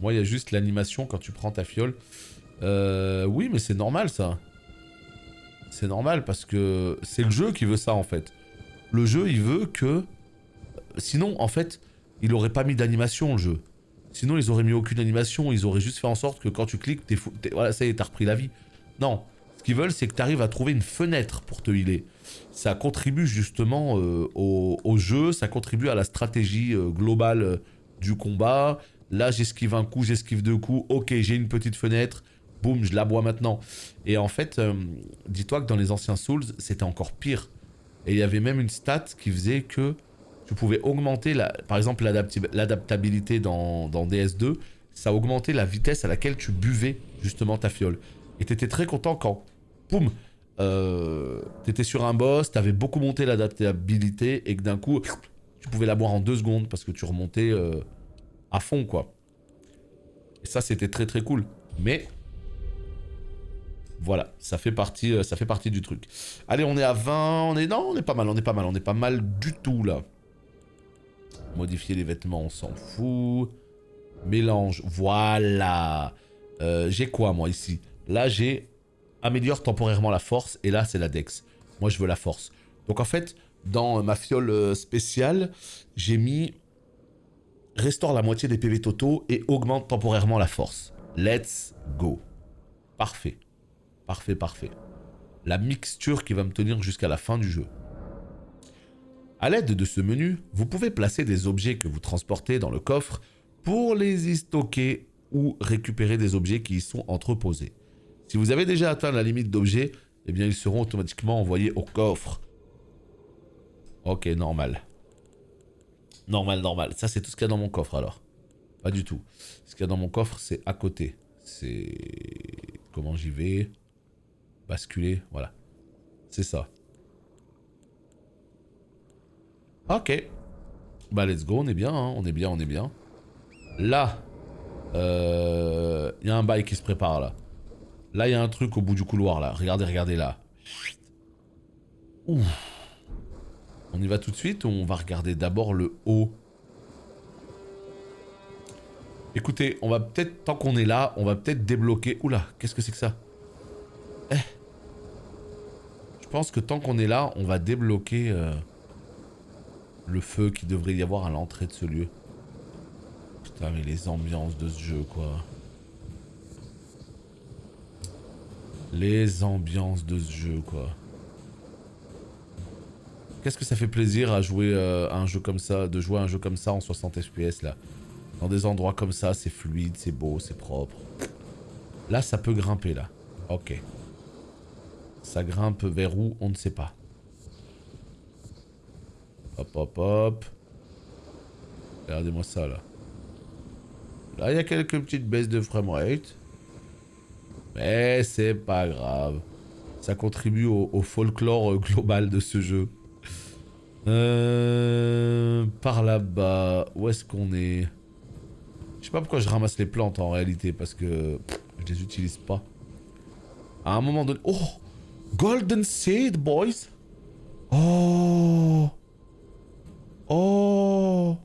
Moi, il y a juste l'animation quand tu prends ta fiole. Oui, mais c'est normal, ça. C'est normal, parce que c'est le jeu qui veut ça, en fait. Le jeu, il veut que... Sinon, en fait, il aurait pas mis d'animation, le jeu. Sinon, ils auraient mis aucune animation. Ils auraient juste fait en sorte que quand tu cliques, voilà, ça y est, t'as repris la vie. Non. qu'ils veulent, c'est que tu arrives à trouver une fenêtre pour te healer. Ça contribue justement au jeu, ça contribue à la stratégie globale du combat. Là, j'esquive un coup, j'esquive deux coups. Ok, j'ai une petite fenêtre. Boum, je la bois maintenant. Et en fait, dis-toi que dans les anciens Souls, c'était encore pire. Et il y avait même une stat qui faisait que tu pouvais augmenter, par exemple, l'adaptabilité dans DS2. Ça augmentait la vitesse à laquelle tu buvais justement ta fiole. Et t'étais très content quand, boum, t'étais sur un boss, t'avais beaucoup monté l'adaptabilité et que d'un coup, tu pouvais la boire en 2 secondes parce que tu remontais à fond, quoi. Et ça, c'était très très cool. Mais voilà, ça fait partie du truc. Allez, on est à 20, non, on est pas mal, on est pas mal du tout, là. Modifier les vêtements, on s'en fout. Mélange, voilà. J'ai quoi, moi, ici? Là, j'ai améliore temporairement la force, et là, c'est la dex. Moi, je veux la force. Donc, en fait, dans ma fiole spéciale, j'ai mis restaure la moitié des PV totaux et augmente temporairement la force. Let's go. Parfait. Parfait, parfait. La mixture qui va me tenir jusqu'à la fin du jeu. A l'aide de ce menu, vous pouvez placer des objets que vous transportez dans le coffre pour les y stocker ou récupérer des objets qui y sont entreposés. Si vous avez déjà atteint la limite d'objets, eh bien ils seront automatiquement envoyés au coffre. Ok, normal. Normal, normal. Ça, c'est tout ce qu'il y a dans mon coffre alors. Pas du tout. Ce qu'il y a dans mon coffre, c'est à côté. C'est... Comment j'y vais? Basculer, voilà. C'est ça. Ok. Bah, let's go, on est bien, hein. On est bien, on est bien. Là, y a un bail qui se prépare, là. Là, il y a un truc au bout du couloir, là. Regardez, regardez, là. Ouf. On y va tout de suite ou on va regarder d'abord le haut? Écoutez, on va peut-être, tant qu'on est là, on va peut-être débloquer... Oula, qu'est-ce que c'est que ça? Je pense que tant qu'on est là, on va débloquer le feu qu'il devrait y avoir à l'entrée de ce lieu. Putain, mais les ambiances de ce jeu, quoi. Les ambiances de ce jeu, quoi. Qu'est-ce que ça fait plaisir à jouer à un jeu comme ça, de jouer à un jeu comme ça en 60 FPS, là. Dans des endroits comme ça, c'est fluide, c'est beau, c'est propre. Là, ça peut grimper, là. Ok. Ça grimpe vers où? On ne sait pas. Hop, hop, hop. Regardez-moi ça, là. Là, il y a quelques petites baisses de framerate. Mais c'est pas grave. Ça contribue au folklore global de ce jeu. Par là-bas, où est-ce qu'on est? Je sais pas pourquoi je ramasse les plantes en réalité, parce que je les utilise pas. À un moment donné... Oh! Golden Seed, boys! Oh! Oh!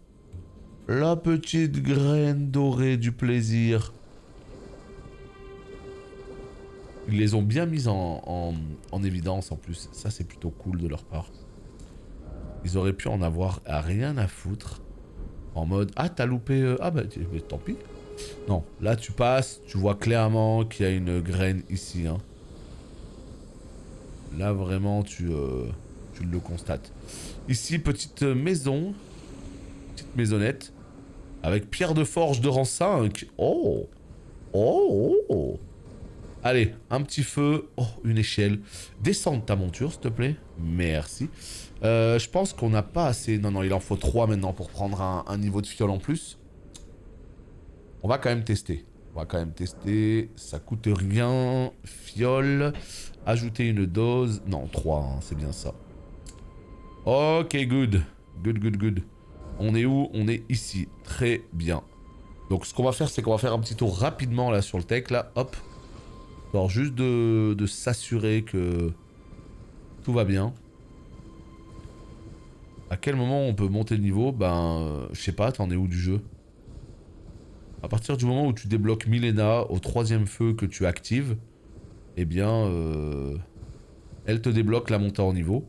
La petite graine dorée du plaisir. Ils les ont bien mises en évidence en plus. Ça, c'est plutôt cool de leur part. Ils auraient pu en avoir à rien à foutre. En mode, ah, t'as loupé... Ah bah, tant pis. Non, là, tu passes, tu vois clairement qu'il y a une graine ici. Hein. Là, vraiment, tu le constates. Ici, petite maison. Petite maisonnette. Avec pierre de forge de rang 5. Oh! Oh! Oh! Allez, un petit feu. Oh, une échelle. Descends de ta monture, s'il te plaît. Merci. Je pense qu'on n'a pas assez... Non, non, il en faut 3 maintenant pour prendre un niveau de fiole en plus. On va quand même tester. On va quand même tester. Ça coûte rien. Fiole. Ajouter une dose. Non, 3, hein, c'est bien ça. Ok, good. Good, good, good. On est où? On est ici. Très bien. Donc, ce qu'on va faire, c'est qu'on va faire un petit tour rapidement là sur le tech. Là, hop. Alors, juste de s'assurer que tout va bien. À quel moment on peut monter de niveau? Ben, je sais pas, t'en es où du jeu? À partir du moment où tu débloques Milena au 3e feu que tu actives, eh bien, elle te débloque la montée en niveau.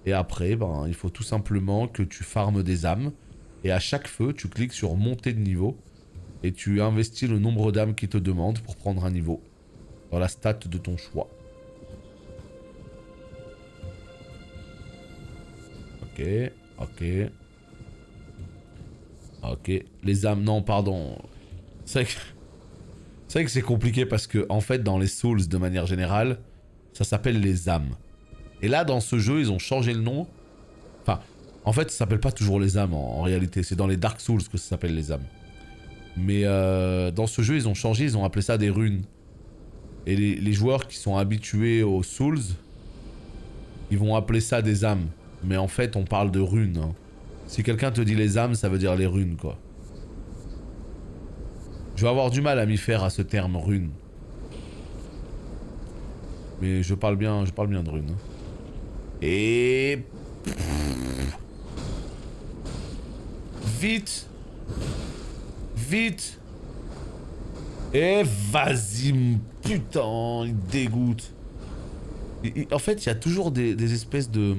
Et après, ben, il faut tout simplement que tu farmes des âmes. Et à chaque feu, tu cliques sur monter de niveau. Et tu investis le nombre d'âmes qui te demande pour prendre un niveau. Dans la stat de ton choix. Ok, ok. Ok. Les âmes, non, pardon. C'est vrai que c'est compliqué parce que, en fait, dans les Souls, de manière générale, ça s'appelle les âmes. Et là, dans ce jeu, ils ont changé le nom. Enfin, en fait, ça s'appelle pas toujours les âmes en réalité. C'est dans les Dark Souls que ça s'appelle les âmes. Mais dans ce jeu, ils ont changé, ils ont appelé ça des runes. Et les joueurs qui sont habitués aux Souls, ils vont appeler ça des âmes. Mais en fait, on parle de runes. Hein. Si quelqu'un te dit les âmes, ça veut dire les runes, quoi. Je vais avoir du mal à m'y faire à ce terme rune. Mais je parle bien de runes. Hein. Et... Vite. Vite. Et vas-y, putain, il dégoûte. En fait, il y a toujours des espèces de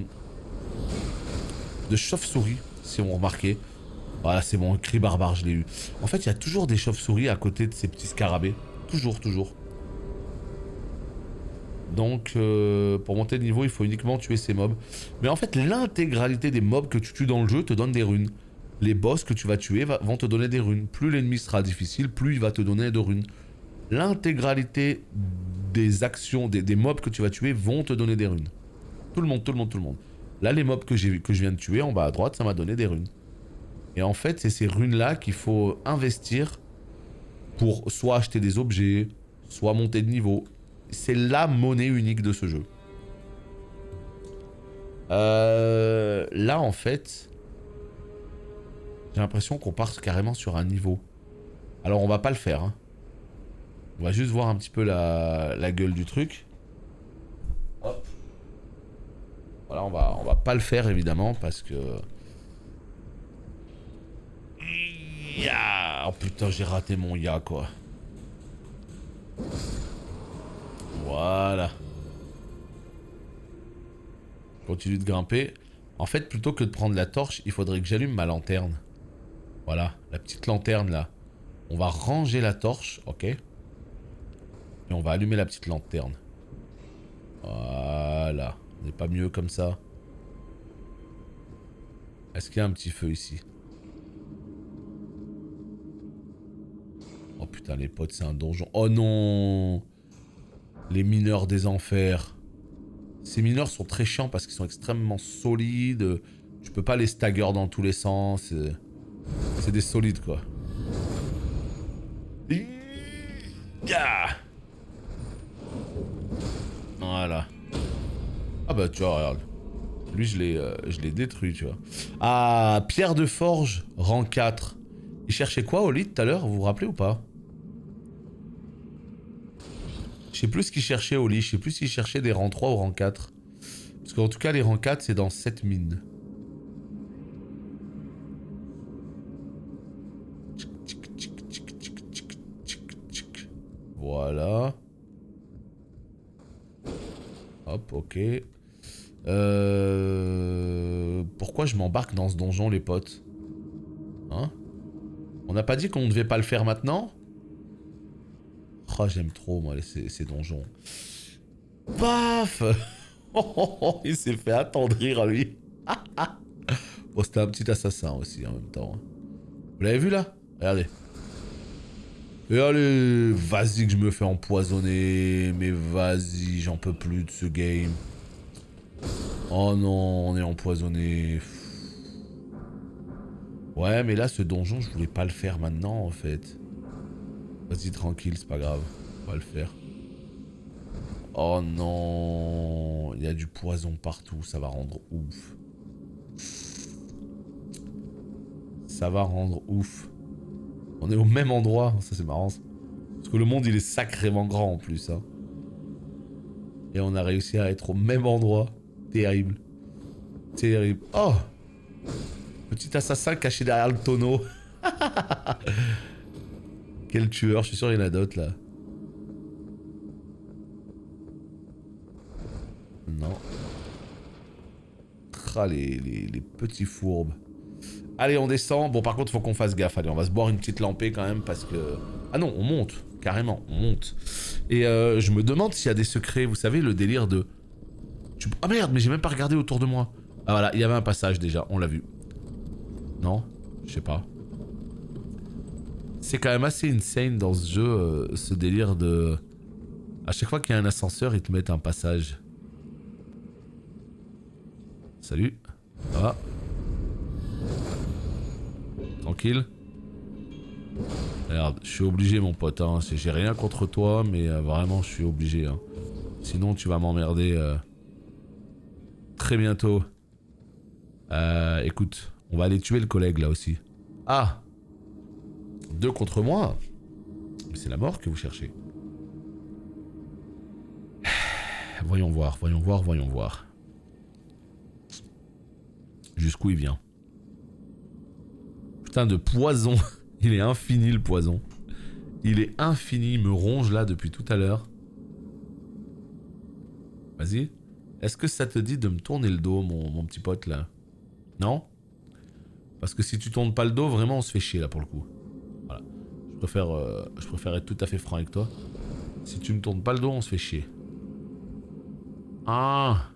chauves-souris, si vous remarquez. Voilà, c'est bon, cri barbare, je l'ai eu. En fait, il y a toujours des chauves-souris à côté de ces petits scarabées. Toujours, toujours. Donc, pour monter de niveau, il faut uniquement tuer ces mobs. Mais en fait, l'intégralité des mobs que tu tues dans le jeu te donne des runes. Les boss que tu vas tuer vont te donner des runes. Plus l'ennemi sera difficile, plus il va te donner de runes. L'intégralité des actions, des mobs que tu vas tuer vont te donner des runes. Tout le monde, tout le monde, tout le monde. Là, les mobs que je viens de tuer en bas à droite, ça m'a donné des runes. Et en fait, c'est ces runes-là qu'il faut investir pour soit acheter des objets, soit monter de niveau. C'est la monnaie unique de ce jeu. Là, en fait, j'ai l'impression qu'on part carrément sur un niveau. Alors, on va pas le faire. Hein. On va juste voir un petit peu la gueule du truc. Hop. Voilà, on va pas le faire, évidemment, parce que... Ya. Oh putain, j'ai raté mon ya, quoi. Voilà. Continue de grimper. En fait, plutôt que de prendre la torche, il faudrait que j'allume ma lanterne. Voilà, la petite lanterne, là. On va ranger la torche, ok. Et on va allumer la petite lanterne. Voilà. On n'est pas mieux comme ça. Est-ce qu'il y a un petit feu ici? Oh putain, les potes, c'est un donjon. Oh non! Les mineurs des enfers. Ces mineurs sont très chiants parce qu'ils sont extrêmement solides. Tu peux pas les stagger dans tous les sens. C'est des solides, quoi. Voilà. Ah bah tu vois, regarde. Lui, je l'ai détruit, tu vois. Ah, pierre de forge, rang 4. Il cherchait quoi au lit tout à l'heure, vous vous rappelez ou pas? Je sais plus ce qu'il cherchait au lit, je sais plus s'il cherchait des rangs 3 ou rangs 4. Parce qu'en tout cas, les rangs 4, c'est dans cette mine. Voilà. Hop, ok. Pourquoi je m'embarque dans ce donjon, les potes? Hein? On n'a pas dit qu'on ne devait pas le faire maintenant? Oh, j'aime trop, moi, ces donjons. Paf. Il s'est fait attendrir, lui. Bon, c'était un petit assassin aussi, en même temps. Vous l'avez vu, là? Regardez. Et allez, vas-y que je me fais empoisonner. Mais vas-y, j'en peux plus de ce game. Oh non, on est empoisonné. Ouais, mais là, ce donjon, je voulais pas le faire maintenant, en fait. Vas-y, tranquille, c'est pas grave. On va le faire. Oh non, il y a du poison partout, ça va rendre ouf. Ça va rendre ouf. On est au même endroit, ça c'est marrant. Parce que le monde il est sacrément grand en plus. Hein. Et on a réussi à être au même endroit. Terrible. Terrible. Oh! Petit assassin caché derrière le tonneau. Quel tueur, je suis sûr qu'il y en a d'autres là. Non. Ah, les petits fourbes. Allez, on descend. Bon, par contre, faut qu'on fasse gaffe. Allez, on va se boire une petite lampée quand même parce que... Ah non, on monte. Carrément, on monte. Et je me demande s'il y a des secrets. Vous savez, le délire de... Ah merde, mais j'ai même pas regardé autour de moi. Ah voilà, il y avait un passage déjà, on l'a vu. Non? Je sais pas. C'est quand même assez insane dans ce jeu, ce délire de... À chaque fois qu'il y a un ascenseur, ils te mettent un passage. Salut. Ça va? Tranquille? Regarde, je suis obligé mon pote, hein. J'ai rien contre toi, mais vraiment je suis obligé. Hein. Sinon tu vas m'emmerder très bientôt. Écoute, on va aller tuer le collègue là aussi. Ah! 2 contre moi? Mais c'est la mort que vous cherchez. Voyons voir, voyons voir, voyons voir. Jusqu'où il vient? Putain de poison. Il est infini le poison. Il est infini, il me ronge là depuis tout à l'heure. Vas-y. Est-ce que ça te dit de me tourner le dos, mon petit pote là? Non? Parce que si tu tournes pas le dos, vraiment on se fait chier là pour le coup. Voilà. Je préfère être tout à fait franc avec toi. Si tu me tournes pas le dos, on se fait chier. Ah!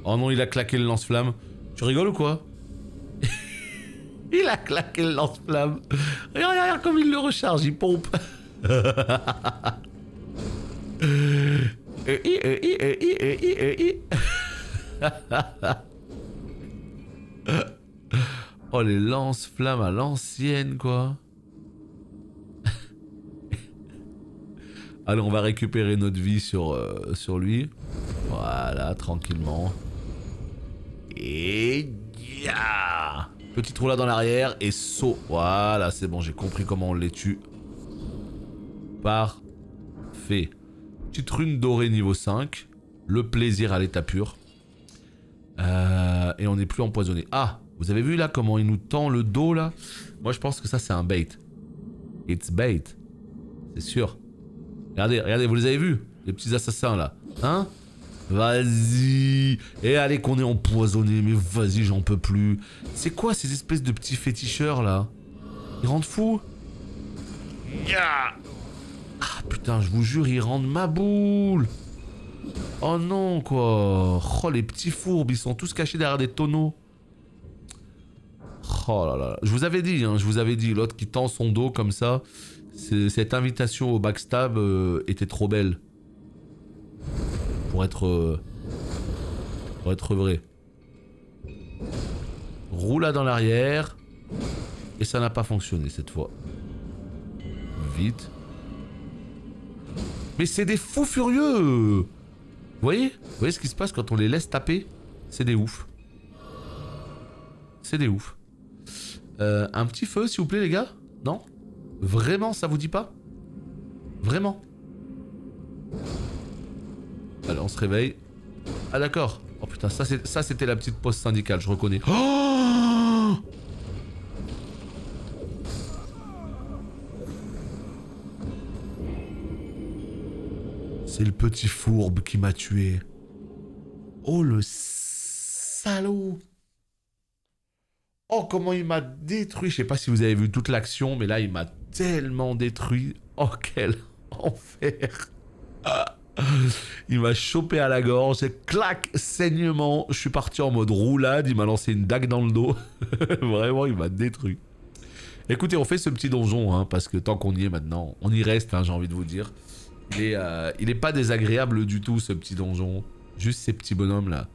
Oh non, il a claqué le lance-flamme. Tu rigoles ou quoi? Il a claqué le lance-flamme. Regarde, regarde comme il le recharge, il pompe. Oh, les lance-flammes à l'ancienne, quoi. Allez, on va récupérer notre vie sur lui. Voilà, tranquillement. Et... Yeah. Petite roulade dans l'arrière et saut. Voilà, c'est bon, j'ai compris comment on les tue. Parfait. Petite rune dorée niveau 5. Le plaisir à l'état pur. Et on n'est plus empoisonné. Ah, vous avez vu là comment il nous tend le dos là? Moi je pense que ça c'est un bait. It's bait. C'est sûr. Regardez, regardez, vous les avez vus? Les petits assassins là. Hein? Vas-y. Et allez qu'on est empoisonné, mais vas-y, j'en peux plus. C'est quoi ces espèces de petits féticheurs là? Ils rendent fous. Yeah. Ah putain, je vous jure, ils rendent ma boule. Oh non quoi. Oh les petits fourbes, ils sont tous cachés derrière des tonneaux. Oh là là. Je vous avais dit, hein, je vous avais dit, l'autre qui tend son dos comme ça. Cette invitation au backstab était trop belle. Pour être vrai. Roula dans l'arrière. Et ça n'a pas fonctionné cette fois. Vite. Mais c'est des fous furieux. Vous voyez ce qui se passe quand on les laisse taper? C'est des oufs. C'est des oufs. Un petit feu s'il vous plaît les gars? Non? Vraiment ça vous dit pas? Vraiment? Allez on se réveille. Ah d'accord. Oh putain ça c'était la petite poste syndicale, je reconnais. Oh c'est le petit fourbe qui m'a tué. Oh le salaud. Oh comment il m'a détruit. Je sais pas si vous avez vu toute l'action, mais là il m'a tellement détruit. Oh quel enfer. Il m'a chopé à la gorge, clac, saignement. Je suis parti en mode roulade, il m'a lancé une dague dans le dos. Vraiment, il m'a détruit. Écoutez, on fait ce petit donjon, hein, parce que tant qu'on y est maintenant, on y reste, hein, j'ai envie de vous dire. Il est pas désagréable du tout, ce petit donjon. Juste ces petits bonhommes là.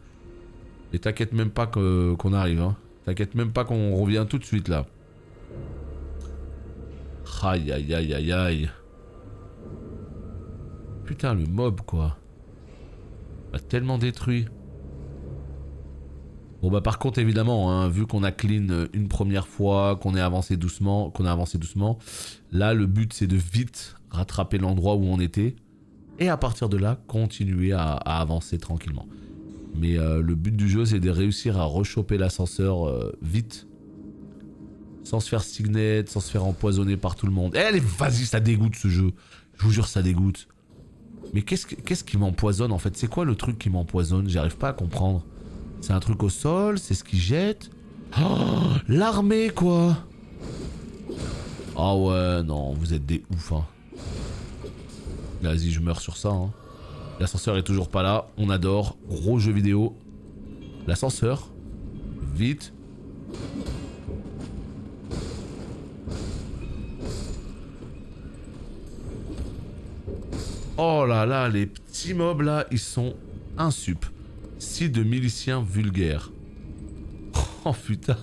Et t'inquiète même pas qu'on arrive, hein. T'inquiète même pas qu'on revient tout de suite là. Aïe aïe aïe aïe aïe. Putain le mob quoi. M'a tellement détruit. Bon bah par contre évidemment, hein, vu qu'on a clean une première fois, qu'on a avancé doucement, là le but c'est de vite rattraper l'endroit où on était. Et à partir de là, continuer à avancer tranquillement. Mais le but du jeu c'est de réussir à rechoper l'ascenseur vite. Sans se faire signet, sans se faire empoisonner par tout le monde. Eh vas-y ça dégoûte ce jeu. Je vous jure ça dégoûte. Mais qu'est-ce qui m'empoisonne en fait? C'est quoi le truc qui m'empoisonne? J'arrive pas à comprendre. C'est un truc au sol? C'est ce qui jette? Oh, l'armée quoi! Ah ouais, non, vous êtes des ouf hein. Vas-y, je meurs sur ça hein. L'ascenseur est toujours pas là. On adore. Gros jeu vidéo. L'ascenseur. Vite. Oh là là, les petits mobs là, ils sont insup. Site de miliciens vulgaires. Oh putain.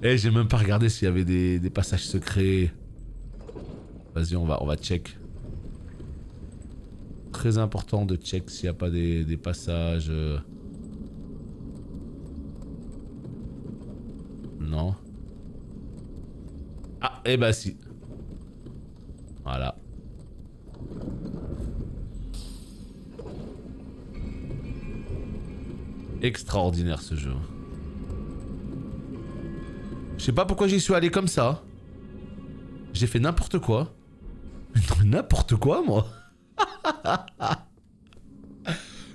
Eh, j'ai même pas regardé s'il y avait des passages secrets. Vas-y, on va check. Très important de check s'il n'y a pas des passages. Non. Ah, eh bah si. Voilà. Extraordinaire ce jeu. Je sais pas pourquoi j'y suis allé comme ça. J'ai fait n'importe quoi. N'importe quoi, moi.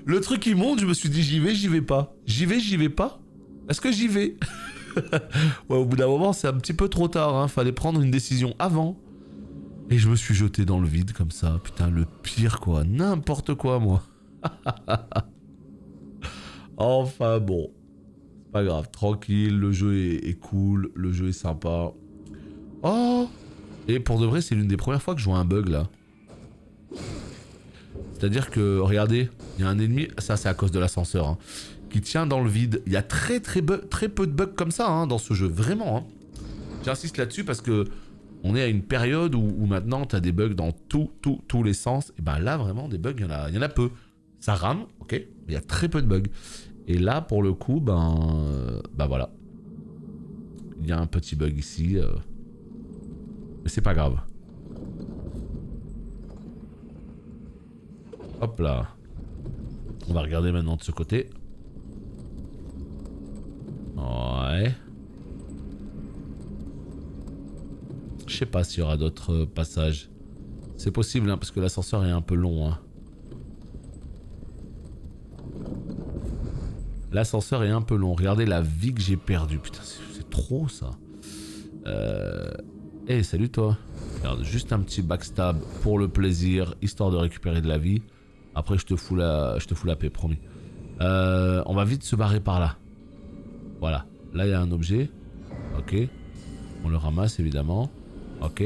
Le truc il monte, je me suis dit j'y vais pas. J'y vais pas. Est-ce que j'y vais? Ouais, au bout d'un moment, c'est un petit peu trop tard. Hein. Fallait prendre une décision avant. Et je me suis jeté dans le vide comme ça. Putain, le pire quoi. N'importe quoi, moi. Enfin bon. Pas grave, tranquille. Le jeu est cool. Le jeu est sympa. Oh! Et pour de vrai, c'est l'une des premières fois que je vois un bug là. C'est-à-dire que, regardez, il y a un ennemi, ça c'est à cause de l'ascenseur, hein, qui tient dans le vide. Il y a très peu de bugs comme ça hein, dans ce jeu, vraiment. Hein. J'insiste là-dessus parce que on est à une période où maintenant tu as des bugs dans tous les sens. Et ben là, vraiment, des bugs, il y en a peu. Ça rame, ok, mais il y a très peu de bugs. Et là, pour le coup, ben voilà. Il y a un petit bug ici. Mais c'est pas grave. Hop là. On va regarder maintenant de ce côté. Ouais. Je sais pas s'il y aura d'autres passages. C'est possible hein, parce que l'ascenseur est un peu long. Hein. L'ascenseur est un peu long. Regardez la vie que j'ai perdue. Putain, c'est trop ça. Hey, salut toi. Regarde, juste un petit backstab pour le plaisir, histoire de récupérer de la vie. Après, je te fous la paix, promis. On va vite se barrer par là. Voilà. Là, il y a un objet. Ok. On le ramasse, évidemment. Ok.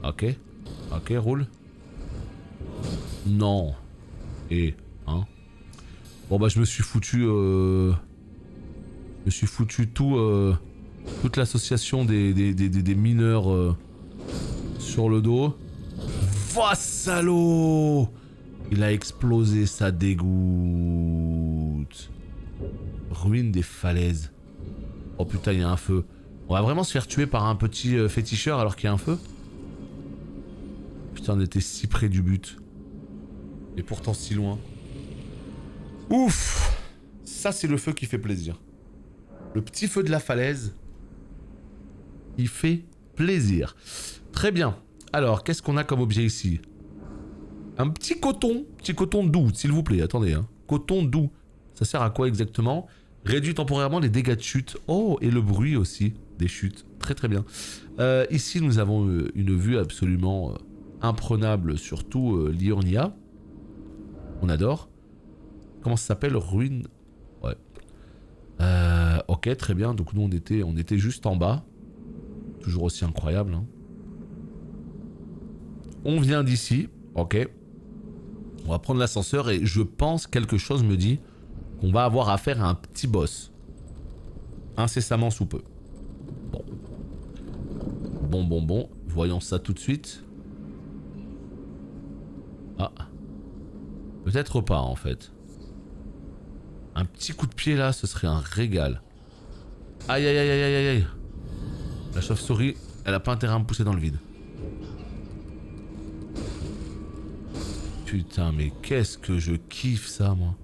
Ok. Ok, roule. Non. Et, hein. Bon, bah, je me suis foutu... Je me suis foutu toute l'association des mineurs sur le dos. Va, salaud! Il a explosé, ça dégoûte. Ruine des falaises. Oh putain, il y a un feu. On va vraiment se faire tuer par un petit féticheur alors qu'il y a un feu? Putain, on était si près du but. Et pourtant si loin. Ouf! Ça, c'est le feu qui fait plaisir. Le petit feu de la falaise. Il fait plaisir. Très bien. Alors, qu'est-ce qu'on a comme objet ici? Un petit coton doux, s'il vous plaît, attendez, hein. Coton doux, ça sert à quoi exactement? Réduit temporairement les dégâts de chute. Oh, et le bruit aussi des chutes, très très bien. Ici, nous avons une vue absolument imprenable, surtout l'Iornia. On adore. Comment ça s'appelle? Ruine... Ouais. Ok, très bien, donc nous on était juste en bas. Toujours aussi incroyable, hein. On vient d'ici, ok. On va prendre l'ascenseur et je pense quelque chose me dit qu'on va avoir affaire à un petit boss. Incessamment sous peu. Bon. Voyons ça tout de suite. Ah. Peut-être pas en fait. Un petit coup de pied là, ce serait un régal. Aïe aïe aïe aïe aïe aïe. La chauve-souris, elle a pas intérêt à me pousser dans le vide. Putain, mais qu'est-ce que je kiffe ça, moi.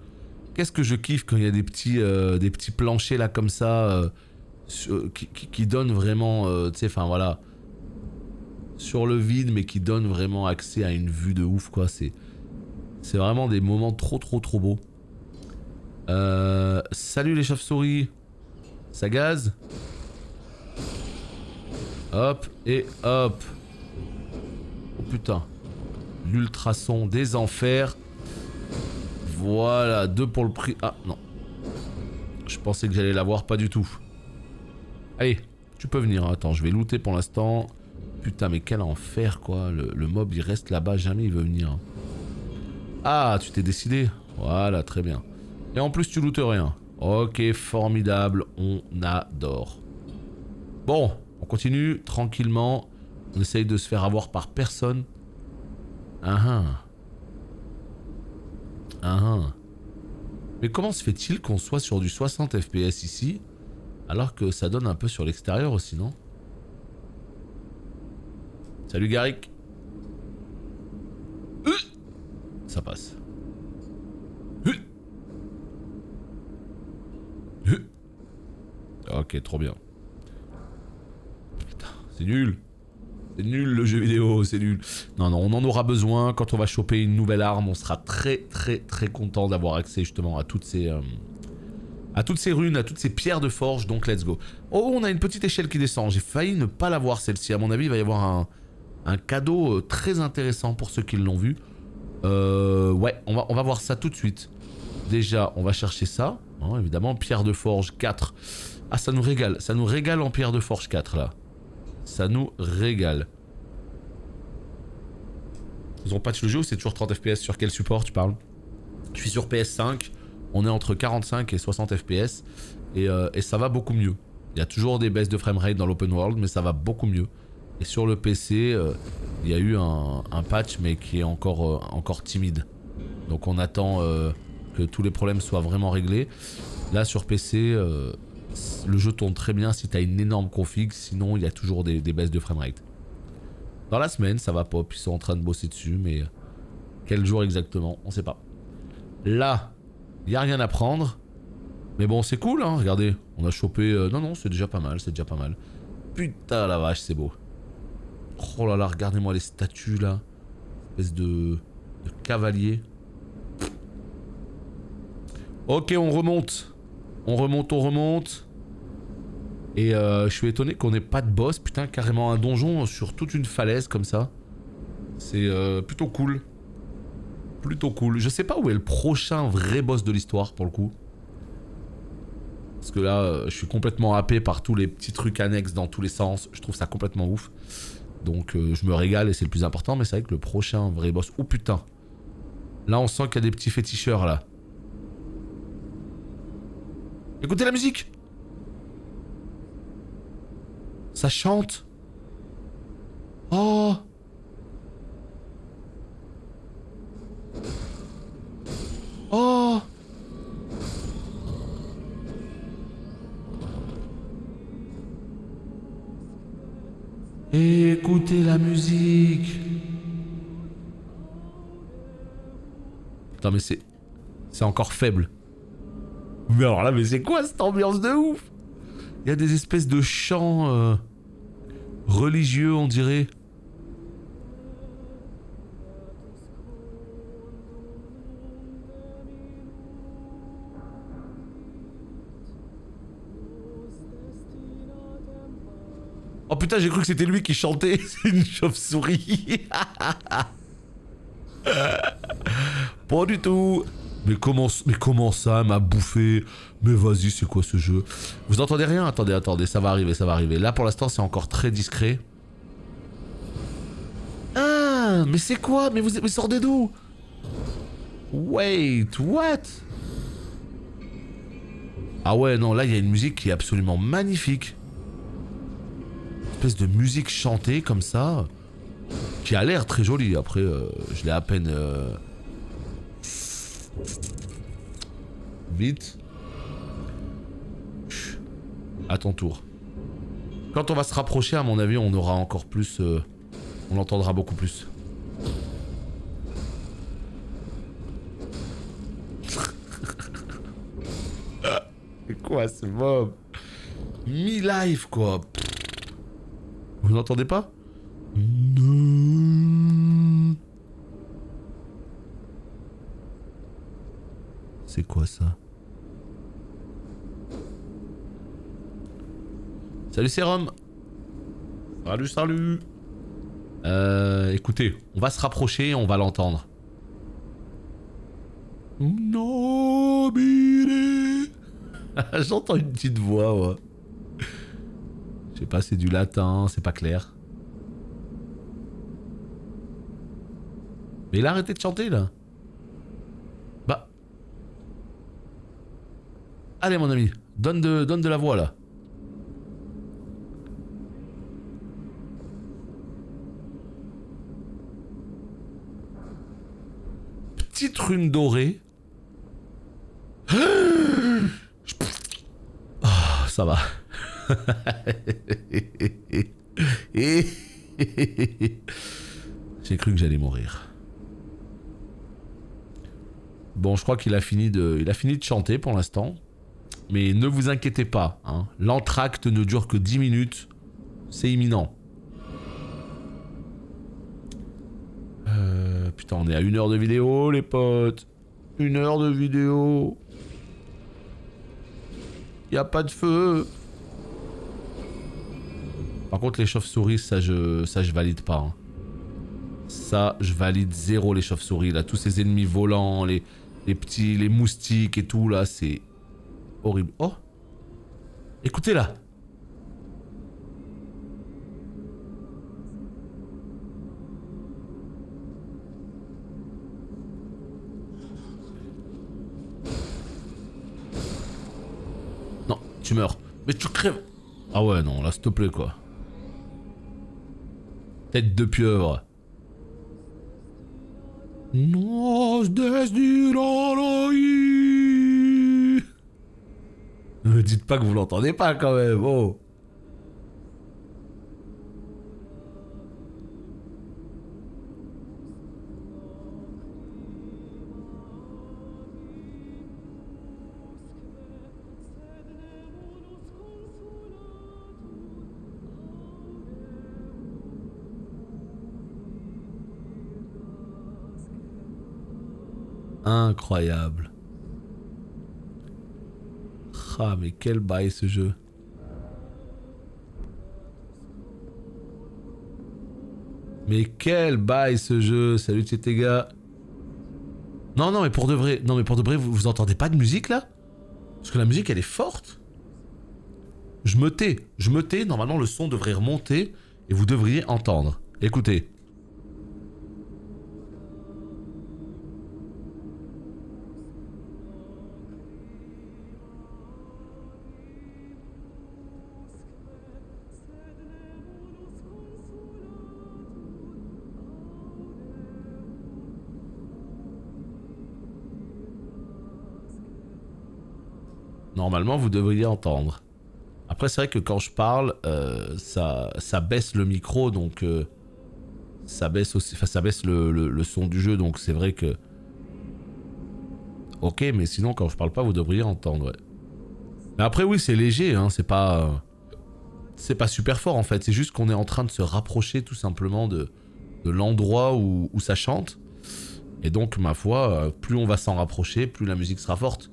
Qu'est-ce que je kiffe quand il y a des petits planchers là comme ça qui donnent vraiment, tu sais, enfin voilà, sur le vide, mais qui donnent vraiment accès à une vue de ouf, quoi. C'est vraiment des moments trop beaux. Salut les chauves-souris. Ça gaze. Hop et hop. Oh putain. L'ultrason des enfers. Voilà, 2 pour le prix. Ah non. Je pensais que j'allais l'avoir, pas du tout. Allez, tu peux venir. Attends, je vais looter pour l'instant. Putain, mais quel enfer quoi. Le mob il reste là-bas, jamais il veut venir. Ah, tu t'es décidé. Voilà, très bien. Et en plus, tu lootes rien. Ok, formidable. On adore. Bon, on continue tranquillement. On essaye de se faire avoir par personne. Mais comment se fait-il qu'on soit sur du 60 FPS ici, alors que ça donne un peu sur l'extérieur aussi, non? Salut Garrick. Ça passe. Ok, trop bien. Putain, c'est nul. C'est nul le jeu vidéo, c'est nul. Non, non, on en aura besoin. Quand on va choper une nouvelle arme, on sera très content d'avoir accès justement à toutes ces runes, à toutes ces pierres de forge, donc let's go. Oh, on a une petite échelle qui descend. J'ai failli ne pas la voir celle-ci. À mon avis, il va y avoir un cadeau très intéressant pour ceux qui l'ont vu. Ouais, on va voir ça tout de suite. Déjà, on va chercher ça. Hein, évidemment, pierre de forge 4. Ah, ça nous régale en pierre de forge 4 là. Ça nous régale. Ils ont patch le jeu ou c'est toujours 30 FPS? Sur quel support tu parles? Je suis sur PS5. On est entre 45 et 60 FPS. Et ça va beaucoup mieux. Il y a toujours des baisses de framerate dans l'open world, mais ça va beaucoup mieux. Et sur le PC, il y a eu un patch, mais qui est encore timide. Donc on attend que tous les problèmes soient vraiment réglés. Là sur PC, le jeu tourne très bien si tu as une énorme config, sinon il y a toujours des baisses de framerate. Dans la semaine, ça va pop, ils sont en train de bosser dessus, mais quel jour exactement, on sait pas. Là, il n'y a rien à prendre. Mais bon, c'est cool, hein, regardez. On a chopé... non, c'est déjà pas mal, c'est déjà pas mal. Putain, la vache, c'est beau. Oh là là, regardez-moi les statues, là. Espèce de cavalier. Ok, on remonte. On remonte. Et je suis étonné qu'on ait pas de boss. Putain, carrément un donjon sur toute une falaise, comme ça. C'est plutôt cool. Plutôt cool. Je sais pas où est le prochain vrai boss de l'histoire, pour le coup. Parce que là, je suis complètement happé par tous les petits trucs annexes dans tous les sens. Je trouve ça complètement ouf. Donc je me régale et c'est le plus important. Mais c'est vrai que le prochain vrai boss... Oh putain. Là, on sent qu'il y a des petits féticheurs, là. Écoutez la musique. Ça chante. Oh. Oh. Écoutez la musique. Putain mais c'est encore faible. Mais alors là mais c'est quoi cette ambiance de ouf? Il y a des espèces de chants religieux on dirait. Oh putain, j'ai cru que c'était lui qui chantait. C'est une chauve-souris. Pas du tout. Mais comment ça m'a bouffé? Mais vas-y, c'est quoi ce jeu? Vous entendez rien? Attendez, ça va arriver. Là, pour l'instant, c'est encore très discret. Ah, mais c'est quoi? Mais vous sortez d'où? Wait, what? Ah ouais, non, là, il y a une musique qui est absolument magnifique. Espèce de musique chantée comme ça, qui a l'air très jolie. Après, je l'ai à peine... Vite. Chut. À ton tour. Quand on va se rapprocher, à mon avis, on aura encore plus... on l'entendra beaucoup plus. C'est quoi ce mob? Mi-life, quoi. Vous n'entendez pas? C'est quoi ça? Salut Sérum. Salut. Écoutez, on va se rapprocher et on va l'entendre. Nobile. J'entends une petite voix, ouais. Je sais pas, c'est du latin, c'est pas clair. Mais il a arrêté de chanter, là. Bah. Allez, mon ami, donne de la voix, là. Petite rune dorée. Oh, ça va. J'ai cru que j'allais mourir. Bon, je crois qu'il a fini de chanter pour l'instant. Mais ne vous inquiétez pas, hein. L'entracte ne dure que 10 minutes. C'est imminent. Putain, on est à 1 heure de vidéo, les potes. 1 heure de vidéo. Y a pas de feu. Par contre, les chauves-souris, ça je valide pas. Hein. Ça, je valide zéro les chauves-souris. Là, tous ces ennemis volants, les petits, les moustiques et tout, là, c'est horrible. Oh, écoutez là. Non, tu meurs. Mais tu crèves. Ah ouais, non, là, s'il te plaît, quoi. Tête de pieuvre. Nos destinaroi. Ne me dites pas que vous l'entendez pas quand même, oh. Incroyable. Ah mais quel bail ce jeu. Mais quel bail ce jeu. Salut Tchétéga. Non non mais pour de vrai. Non mais pour de vrai vous entendez pas de musique là? Parce que la musique elle est forte. Je me tais. Normalement le son devrait remonter. Et vous devriez entendre. Écoutez. Normalement, vous devriez entendre. Après, c'est vrai que quand je parle, ça baisse le micro, donc ça baisse aussi, enfin, ça baisse le son du jeu, donc c'est vrai que. Ok, mais sinon, quand je parle pas, vous devriez entendre. Ouais. Mais après, oui, c'est léger, hein, c'est pas super fort en fait. C'est juste qu'on est en train de se rapprocher tout simplement de l'endroit où ça chante. Et donc, ma foi, plus on va s'en rapprocher, plus la musique sera forte.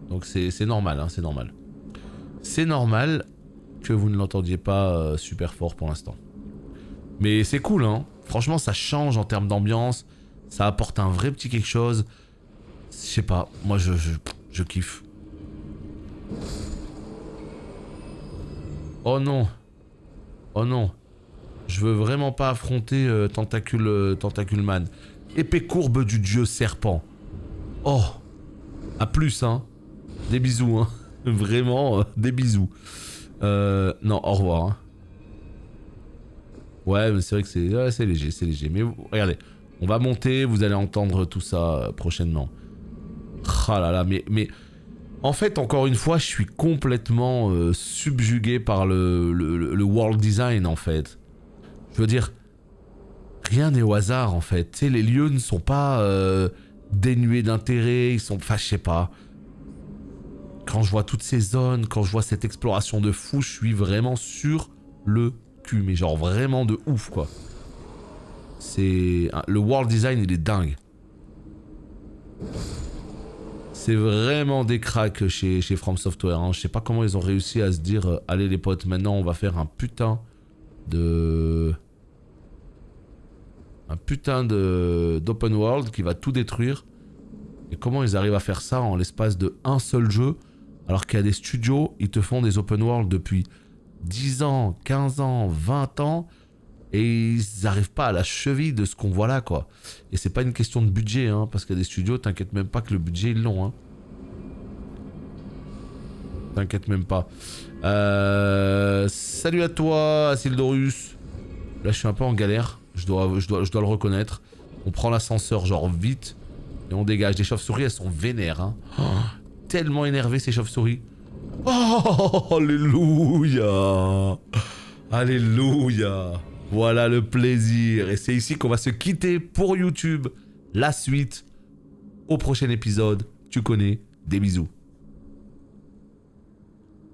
Donc c'est normal, hein, c'est normal. C'est normal que vous ne l'entendiez pas super fort pour l'instant. Mais c'est cool, hein. Franchement, ça change en termes d'ambiance. Ça apporte un vrai petit quelque chose. Je sais pas, moi je kiffe. Oh non. Oh non. Je veux vraiment pas affronter Tentacule Man. Épée courbe du dieu serpent. Oh. À plus, hein. Des bisous, hein. Vraiment, des bisous. Non, au revoir. Hein. Ouais, mais c'est vrai que c'est léger, c'est léger. Mais regardez, on va monter, vous allez entendre tout ça prochainement. Ah là là, mais... En fait, encore une fois, je suis complètement subjugué par le world design, en fait. Je veux dire, rien n'est au hasard, en fait. Tu sais, les lieux ne sont pas dénués d'intérêt, ils sont... Enfin, je sais pas... Quand je vois toutes ces zones, quand je vois cette exploration de fou, je suis vraiment sur le cul. Mais genre vraiment de ouf, quoi. C'est... Le world design, il est dingue. C'est vraiment des cracks chez From Software. Hein. Je sais pas comment ils ont réussi à se dire allez les potes, maintenant on va faire un putain de Un putain d'open world qui va tout détruire. Et comment ils arrivent à faire ça en l'espace de un seul jeu, alors qu'il y a des studios, ils te font des open world depuis 10 ans, 15 ans, 20 ans, et ils n'arrivent pas à la cheville de ce qu'on voit là, quoi. Et c'est pas une question de budget, hein, parce qu'il y a des studios, t'inquiète même pas que le budget, ils l'ont, hein. T'inquiète même pas. Salut à toi, Asildorus. Là, je suis un peu en galère, je dois le reconnaître. On prend l'ascenseur, genre vite, et on dégage. Les chauves-souris, elles sont vénères, hein. Oh, tellement énervées, ces chauves-souris. Oh, alléluia. Alléluia. Voilà le plaisir. Et c'est ici qu'on va se quitter pour YouTube. La suite au prochain épisode. Tu connais. Des bisous.